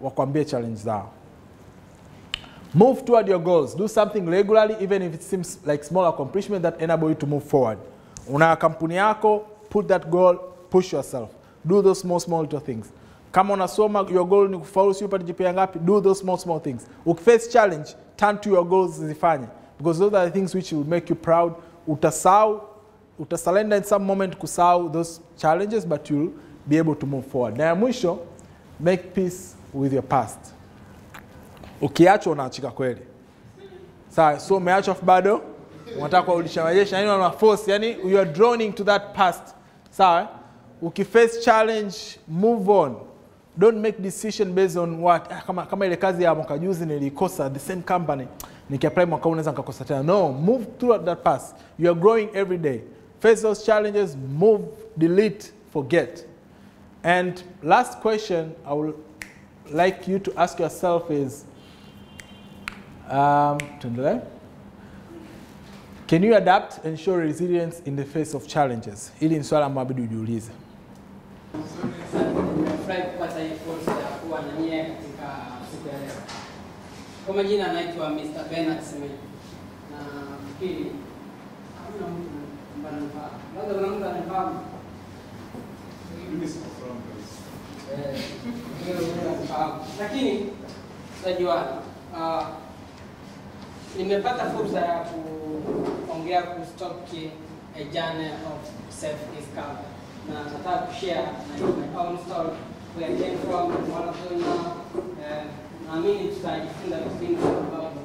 wakwambie challenge zao. Move toward your goals. Do something regularly, even if it seems like small accomplishment that enable you to move forward. Una kampuni yako, put that goal, push yourself. Do those small little things. Kama unasoma, your goal ni kufaulu si upate GPA ngapi, do those small things. Ukiface challenge, turn to your goals zifanye. Because those are the things which will make you proud. Utasalenda in some moment kusahau those challenges, but you'll be able to move forward. Na ya mwisho, make peace with your past. Ukiachwa unaachika kweli. Sawa, so umeachwa bado unataka kurudisha majesha, yani una force, yani you are drowning to that past. Sawa? Ukiface challenge, move on. Don't make decision based on what kama ile kazi ya mwaka juzi nilikosa the same company, nikiapply mwaka huu naweza nikakosa tena. No, move through that past. You are growing every day. Face those challenges, move, delete, forget. And last question I would like you to ask yourself is, can you adapt and show resilience in the face of challenges? Hili ni swali ambalo inabidi ujiulize.
Nimefurahi kupata hii fursa ya kuwa na nyie katika siku ya leo. Kwa majina anaitwa Mr. Bernard Semeji. Na fikiri hamna mtu ambaye ananifahamu. Labda kuna mtu ananifahamu. Lakini tunajua nimepata fursa ya kuongea kuhusu a journey of self-discovery. Na nataka kushare my own story, where I came from, what I'm doing now. Naamini tutajifunza vitu ambavyo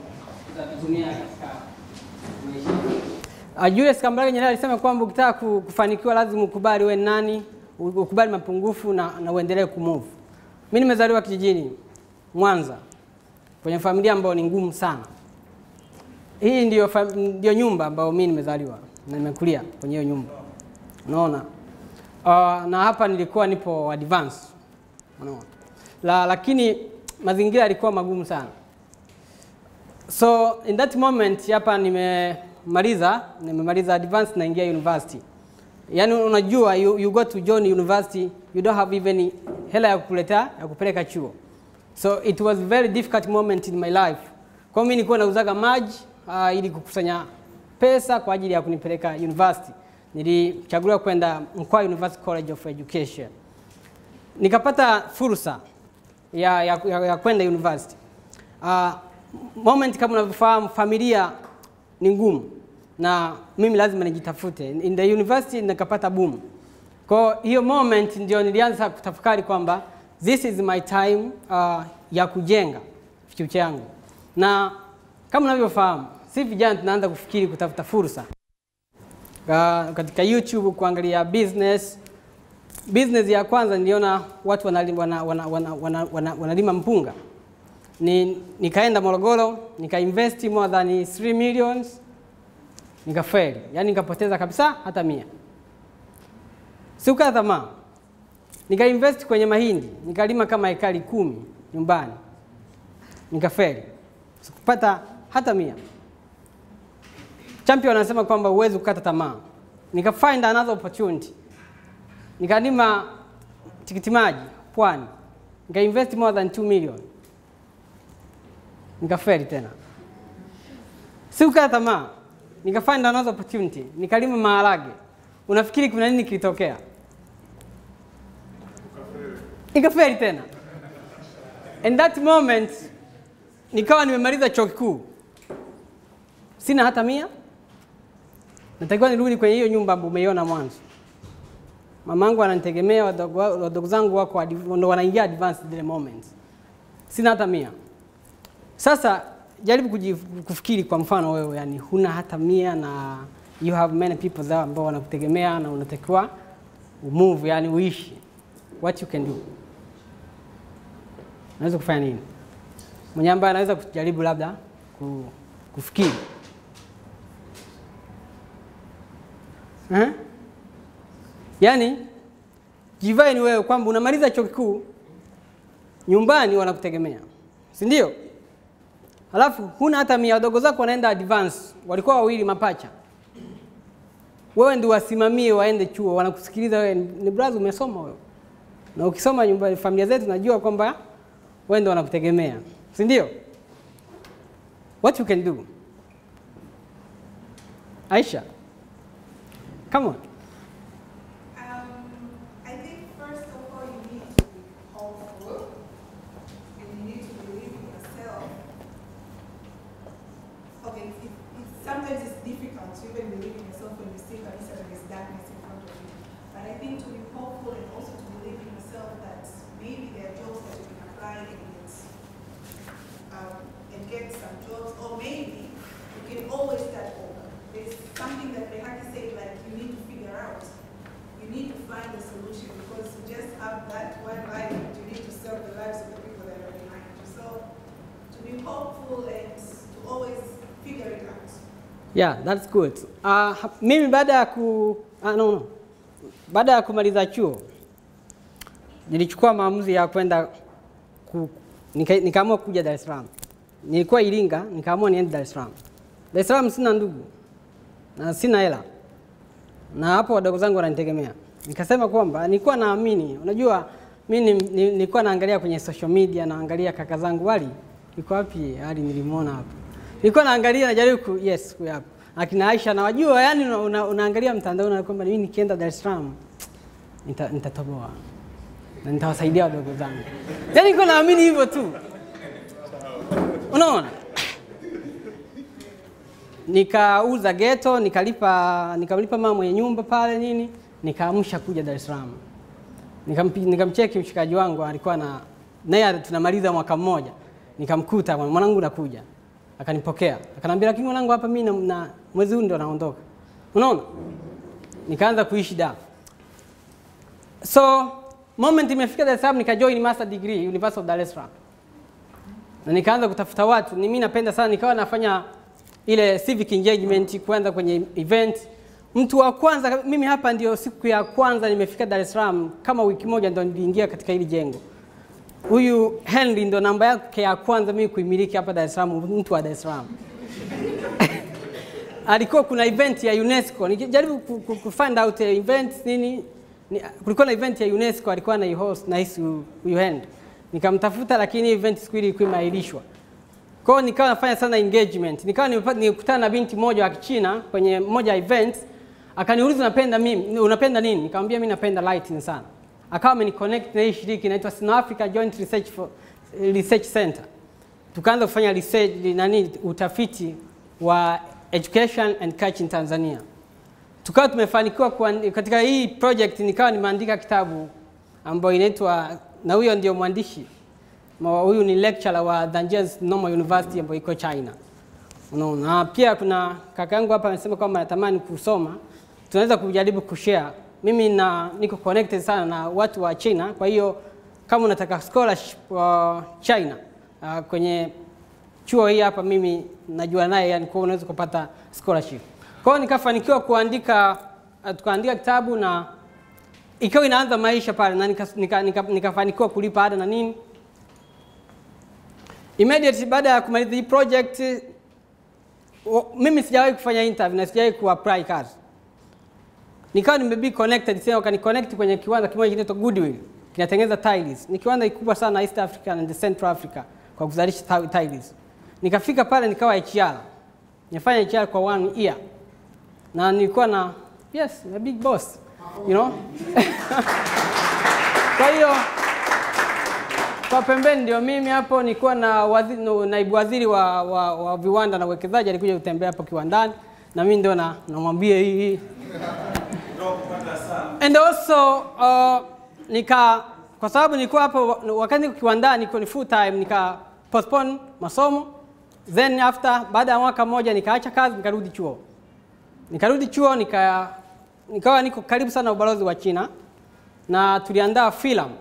tutatumia katika maisha. Julius Kambarage Nyerere alisema kwamba ukitaka kufanikiwa lazima ukubali wewe nani, ukubali mapungufu na uendelee kumove. Mimi nimezaliwa kijijini Mwanza kwenye familia ambayo ni ngumu sana. Hii ndio nyumba ambayo mimi nimezaliwa na nimekulia kwenye hiyo nyumba. Unaona? Na hapa nilikuwa nipo advance. Unaona? Lakini mazingira yalikuwa magumu sana. So in that moment hapa nimemaliza advance na ingia university. Yaani unajua you go to join university, you don't have even hela ya kupeleka chuo. So it was very difficult moment in my life. Kwa mimi nilikuwa nauzaga maji ili kukusanya pesa kwa ajili ya kunipeleka university. Nilichaguliwa kwenda Mkwawa University College of Education. Nikapata fursa ya kwenda university. Moment kama unavyofahamu familia ni ngumu na mimi lazima nijitafute. In the university nikapata boom. Kwa hiyo moment ndio nilianza kutafakari kwamba this is my time ya kujenga future yangu. Na kama unavyofahamu, si vijana tunaanza kufikiri kutafuta fursa. Katika YouTube kuangalia business ya kwanza niliona watu wanalima mpunga. Nikaenda Morogoro, nikainvest more than 3 millions, nikafeli. Yaani nikapoteza kabisa hata 100. Sikukata tamaa. Nikainvest kwenye mahindi, nikalima kama ekari 10 nyumbani. Nikafeli. Sikupata hata 100. Champion anasema kwamba uwezi kukata tamaa. Nikafind another opportunity. Nikalima tikiti maji Pwani. Nikainvest more than 2 million. Nikafeli tena. Sikukata tamaa. Nikafind another opportunity. Nikalima maharage. Unafikiri kuna nini kilitokea? Nikafeli tena. In that moment nikawa nimemaliza chuo kikuu. Sina hata 100. Natakiwa nirudi kwenye hiyo nyumba ambayo umeiona mwanzo. Mamangu ananitegemea, wadogo zangu wako ndio wanaingia advanced ile moment. Sina hata 100. Sasa jaribu kufikiri kwa mfano wewe, yani huna hata 100 na you have many people there ambao wanakutegemea na unatakiwa move, yani uishi. What you can do? Unaweza kufanya nini? Mwenye ambaye anaweza kujaribu labda kufikiri. Yaani jivae ni wewe kwamba unamaliza chuo kikuu, nyumbani wanakutegemea. Si ndio? Halafu huna hata 100, wadogo zako wanaenda advance, walikuwa 2 mapacha. Wewe ndio wasimamie waende chuo, wanakusikiliza wewe, ni brother umesoma wewe. Na ukisoma nyumbani familia zetu najua kwamba wewe ndio wanakutegemea. Si ndio? What you can do? Aisha. Come on.
I think first of all you need to be hopeful and you need to believe in yourself. Okay, sometimes it's difficult to even believe in yourself when you see that there's darkness in front of you. But I think to be hopeful and also to believe in yourself that maybe there are jobs that you can apply and get some jobs, or maybe you can always start over. There's something that Rehaki said, like you need to figure out. You need to find a solution because you just have that one life and you need to serve the lives of the people that are behind you. So to be hopeful and to always figure it out.
Yeah, that's good. Mimi baada ya kumaliza chuo nilichukua maamuzi ya kwenda nikaamua kuja Dar es Salaam. Nilikuwa Iringa, nikaamua niende Dar es Salaam. Dar es Salaam sina ndugu na sina hela. Na hapo wadogo zangu wananitegemea. Nikasema kwamba nilikuwa naamini, unajua mimi nilikuwa naangalia kwenye social media, naangalia kaka zangu wali yuko wapi, hadi nilimuona hapo. Nilikuwa naangalia najaribu yes huyu hapo. Akina Aisha na wajua, yani unaangalia mtandao na kwamba mimi nikienda Dar es Salaam nitatoboa. Na nitawasaidia wadogo zangu. Yaani nilikuwa naamini hivyo tu. Unaona? Nikauza ghetto, nikamlipa mama mwenye nyumba pale nini, nikaamsha kuja Dar es Salaam. Nikamcheki mshikaji wangu alikuwa naye tunamaliza mwaka mmoja. Nikamkuta mwanangu nakuja. Akanipokea. Akaniambia lakini mwanangu hapa mimi na mwezi huu ndio naondoka. Unaona? Nikaanza kuishi Dar. So moment imefika Dar es Salaam nikajoin master degree University of Dar es Salaam. Na nikaanza kutafuta watu. Mimi napenda sana, nikawa nafanya ile civic engagement, kwanza kwenye event. Mtu wa kwanza mimi hapa ndio siku ya kwanza nimefika Dar es Salaam, kama wiki moja ndio niliingia katika hili jengo. Huyu Henry ndo namba yake ya kwanza mimi kuimiliki hapa Dar es Salaam, mtu wa Dar es Salaam. Alikuwa kuna event ya UNESCO, nikijaribu kufind out events nini, kulikuwa na event ya UNESCO alikuwa na host na huyu Henry. Nikamtafuta lakini event siku ile ilikuwa imeahirishwa. Kwa hiyo nikawa nafanya sana engagement. Nikawa nikutana na binti moja wa Kichina kwenye moja event, akaniuliza unapenda nini? Nikamwambia mimi napenda lighting sana. Akawa ameniconnect na hii shirika inaitwa Sino Africa Joint Research Center. Tukaanza kufanya research utafiti wa education and culture in Tanzania. Tukawa tumefanikiwa katika hii project, nikawa nimeandika kitabu ambayo inaitwa, na huyo ndio mwandishi. Huyu ni lecturer wa Zhejiang Normal University ambayo iko China. Unaona, pia kuna kaka yangu hapa anasema kwamba anatamani kusoma. Tunaweza kujaribu kushare. Mimi niko connected sana na watu wa China, kwa hiyo kama unataka scholarship wa China kwenye chuo hii hapa mimi najua naye, yani kwa unaweza kupata scholarship. Kwa hiyo nikafanikiwa tukaandika kitabu na ikawa inaanza maisha pale, na nikafanikiwa kulipa ada na nini. Immediately baada ya kumaliza hii project, mimi sijawahi kufanya interview na sijawahi kuapply kazi. Nikawa nimebi connected, sasa wakaniconnect kwenye kiwanda kimoja kinaitwa Goodwill, kinatengeneza tiles. Ni kiwanda kikubwa sana East Africa and Central Africa kwa kuzalisha tiles. Nikafika pale nikawa HR. Nifanya HR kwa 1 year. Na nilikuwa na a big boss, you know. Kwa hiyo kwa pembeni ndio mimi hapo nilikuwa na naibu waziri wa viwanda na uwekezaji, alikuja kutembea hapo kiwandani na mimi ndio namwambia hii. And also kwa sababu nilikuwa hapo wakati kiwandani niko ni full time, nika postpone masomo. Then after baada ya mwaka mmoja nikaacha kazi, nikarudi chuo. Nikawa niko karibu sana na ubalozi wa China, na tuliandaa filamu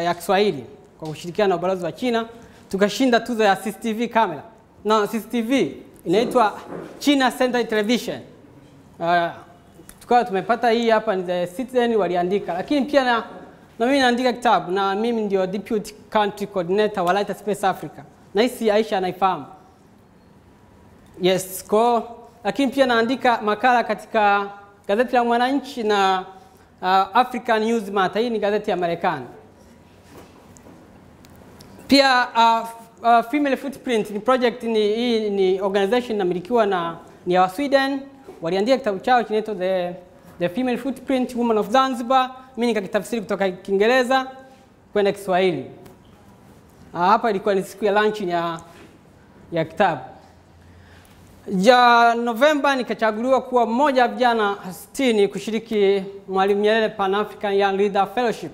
ya Kiswahili kwa kushirikiana na ubalozi wa China. Tukashinda tuzo ya CCTV camera. Na CCTV inaitwa China Central Television. Tukawa tumepata hii hapa, ni The Citizen waliandika, lakini pia na mimi naandika kitabu, na mimi ndio Deputy Country Coordinator wa Light Space Africa. Na hisi Aisha anaifahamu. Yes, lakini pia naandika makala katika gazeti la Mwananchi na African News Matter. Hii ni gazeti ya Marekani. Pia Female Footprint ni project, ni organization inamilikiwa ni ya Sweden. Waliandika kitabu chao kinaitwa The Female Footprint Women of Zanzibar. Mimi nikakitafsiri kutoka Kiingereza kwenda Kiswahili. Hapa ilikuwa ni siku ya lunch ya kitabu. Novemba nikachaguliwa kuwa mmoja wa vijana 60 kushiriki Mwalimu Nyerere Pan African Young Leader Fellowship.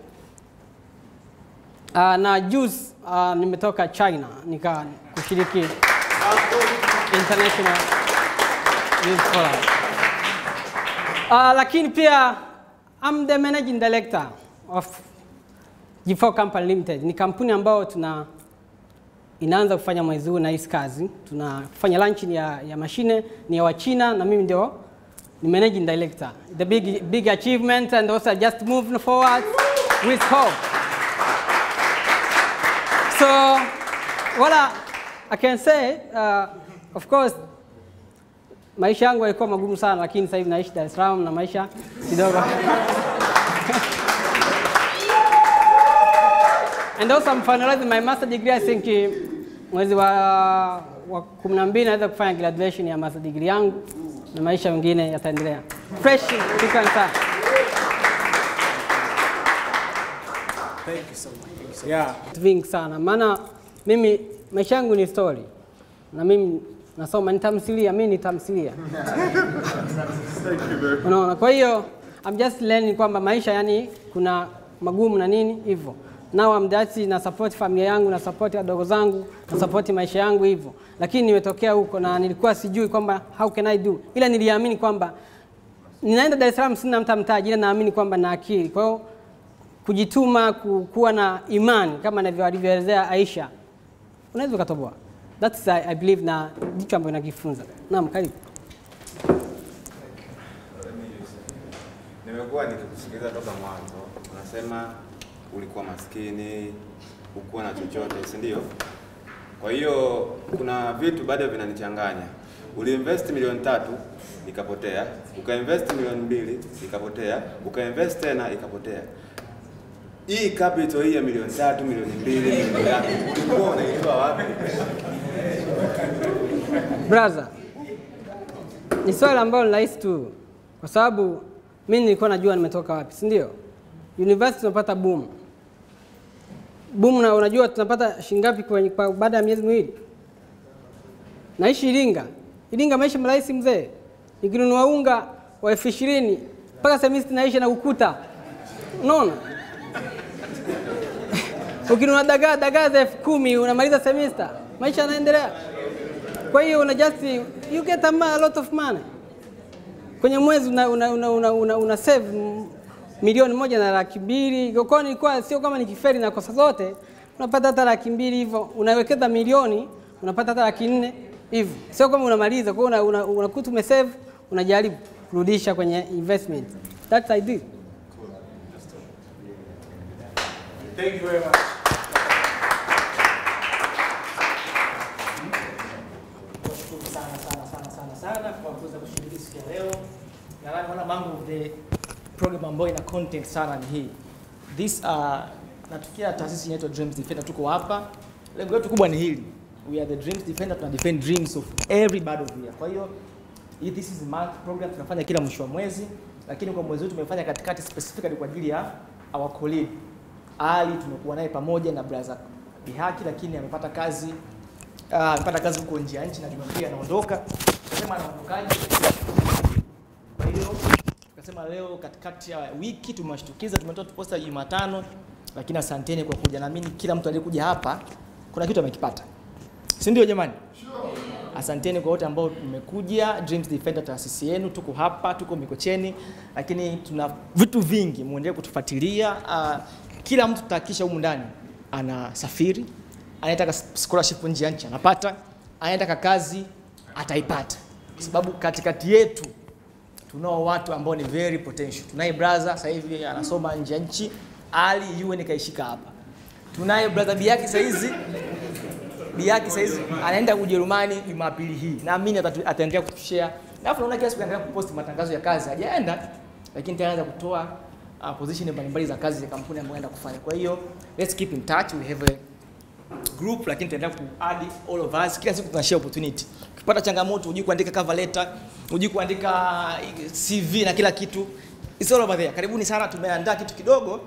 Na juzi nimetoka China kushiriki International Youth Forum. Lakini pia I'm the managing director of G4 Company Limited. Ni kampuni ambayo inaanza kufanya mwezi huu na hii kazi. Tunafanya lunch ya mashine ni ya Wachina, na mimi ndio ni managing director. The big achievement, and also just moving forward with hope. So what I can say, of course, maisha yangu yalikuwa magumu sana, lakini sasa hivi naishi Dar es Salaam na maisha kidogo. And also I'm finalizing my master degree. I think mwezi wa 12 naweza kufanya graduation ya master degree yangu, na maisha mengine yataendelea. Fresh, shukrani sana.
Thank you so much. Yeah.
Vingi sana. Maana mimi maisha yangu ni story. Na mimi nasoma nitamsilia, mimi nitamsilia. Unaona, kwa hiyo I'm just learning kwamba maisha yani kuna magumu na nini hivyo. Now I'm dati na support familia yangu, na support wadogo zangu, na support maisha yangu hivyo. Lakini nimetokea huko na nilikuwa sijui kwamba how can I do. Ila niliamini kwamba ninaenda Dar es Salaam, sina mtaji, ila naamini kwamba na akili. Kwa hiyo kujituma, kuwa na imani kama alivyoelezea Aisha, unaweza ukatoboa. That's I believe na ndicho ambacho najifunza. Naam, karibu.
Nimekuwa nikikusikiliza toka mwanzo. Unasema ulikuwa maskini, hukuwa na chochote, si ndio? Kwa hiyo kuna vitu bado vinanichanganya. Uliinvest milioni 3 ikapotea, ukainvest milioni 2 ikapotea, ukainvest tena ikapotea. Hii capital hii ya milioni 3, milioni 2, milioni 3, ulikuwa unaitoa wapi?
Brother, ni swali ambalo ni rahisi tu, kwa sababu mimi nilikuwa najua nimetoka wapi, si ndio? University tunapata boom. Boom, na unajua tunapata shingapi kwa baada ya miezi miwili? Naishi Iringa. Iringa maisha mrahisi mzee. Nikinunua unga wa 20,000 mpaka semester naisha na ukuta. Unaona? Ukinunua dagaa za 10,000 unamaliza semester. Maisha yanaendelea. Kwa hiyo you get a lot of money. Kwenye mwezi una save milioni 1.2. Kwa nilikuwa sio kama nikiferi na kosa zote, unapata hata 200,000 hivyo. Unawekeza milioni, unapata hata 400,000 hivyo. Sio kama unamaliza, kwa hiyo unakuta umesave, unajaribu kurudisha kwenye investment. That's I did.
Thank you very much.
Sana kwa kuweza kushiriki siku ya leo. Na naona mambo of the program ambayo ina content sana ni hii. Natukia taasisi inaitwa Dreams Defender, tuko hapa. Lengo letu kubwa ni hili. We are the Dreams Defender, tuna defend dreams of everybody here. Kwa hiyo this is a month program tunafanya kila mwisho wa mwezi, lakini kwa mwezi huu tumefanya katikati specifically kwa ajili ya our colleague Ali. Tumekuwa naye pamoja na brother Bihaki, lakini amepata kazi huko nje ya nchi na Jumapili anaondoka. Tukasema anaondokaje? Kwa hiyo tukasema leo katikati ya wiki tumewashtukiza, tumetoa posta Jumatano, lakini asanteni kwa kuja. Naamini kila mtu aliyekuja hapa kuna kitu amekipata. Si ndio jamani? Sure. Asanteni kwa wote ambao mmekuja. Dreams Defender taasisi yenu, tuko hapa, tuko Mikocheni, lakini tuna vitu vingi, muendelee kutufuatilia. Kila mtu tutahakikisha humu ndani anasafiri, anataka scholarship nje ya nchi anapata, anataka kazi ataipata. Kwa sababu katikati yetu tunao watu ambao ni very potential. Tunaye brother sasa hivi anasoma nje ya nchi, Ali UN kaishika hapa. Tunaye brother Bihaki saizi anaenda Ujerumani Jumapili hii. Naamini ataendelea kutushare. Na afu naona kiasi kuendelea kupost matangazo ya kazi. Hajaenda, lakini tayari kutoa position mbalimbali za kazi ya kampuni ambayo anaenda kufanya. Kwa hiyo let's keep in touch. We have a group, lakini tutaendelea ku-add all of us. Kila siku tunashare opportunity. Ukipata changamoto, unajui kuandika cover letter, unajui kuandika CV na kila kitu, it's all over there. Karibuni sana, tumeandaa kitu kidogo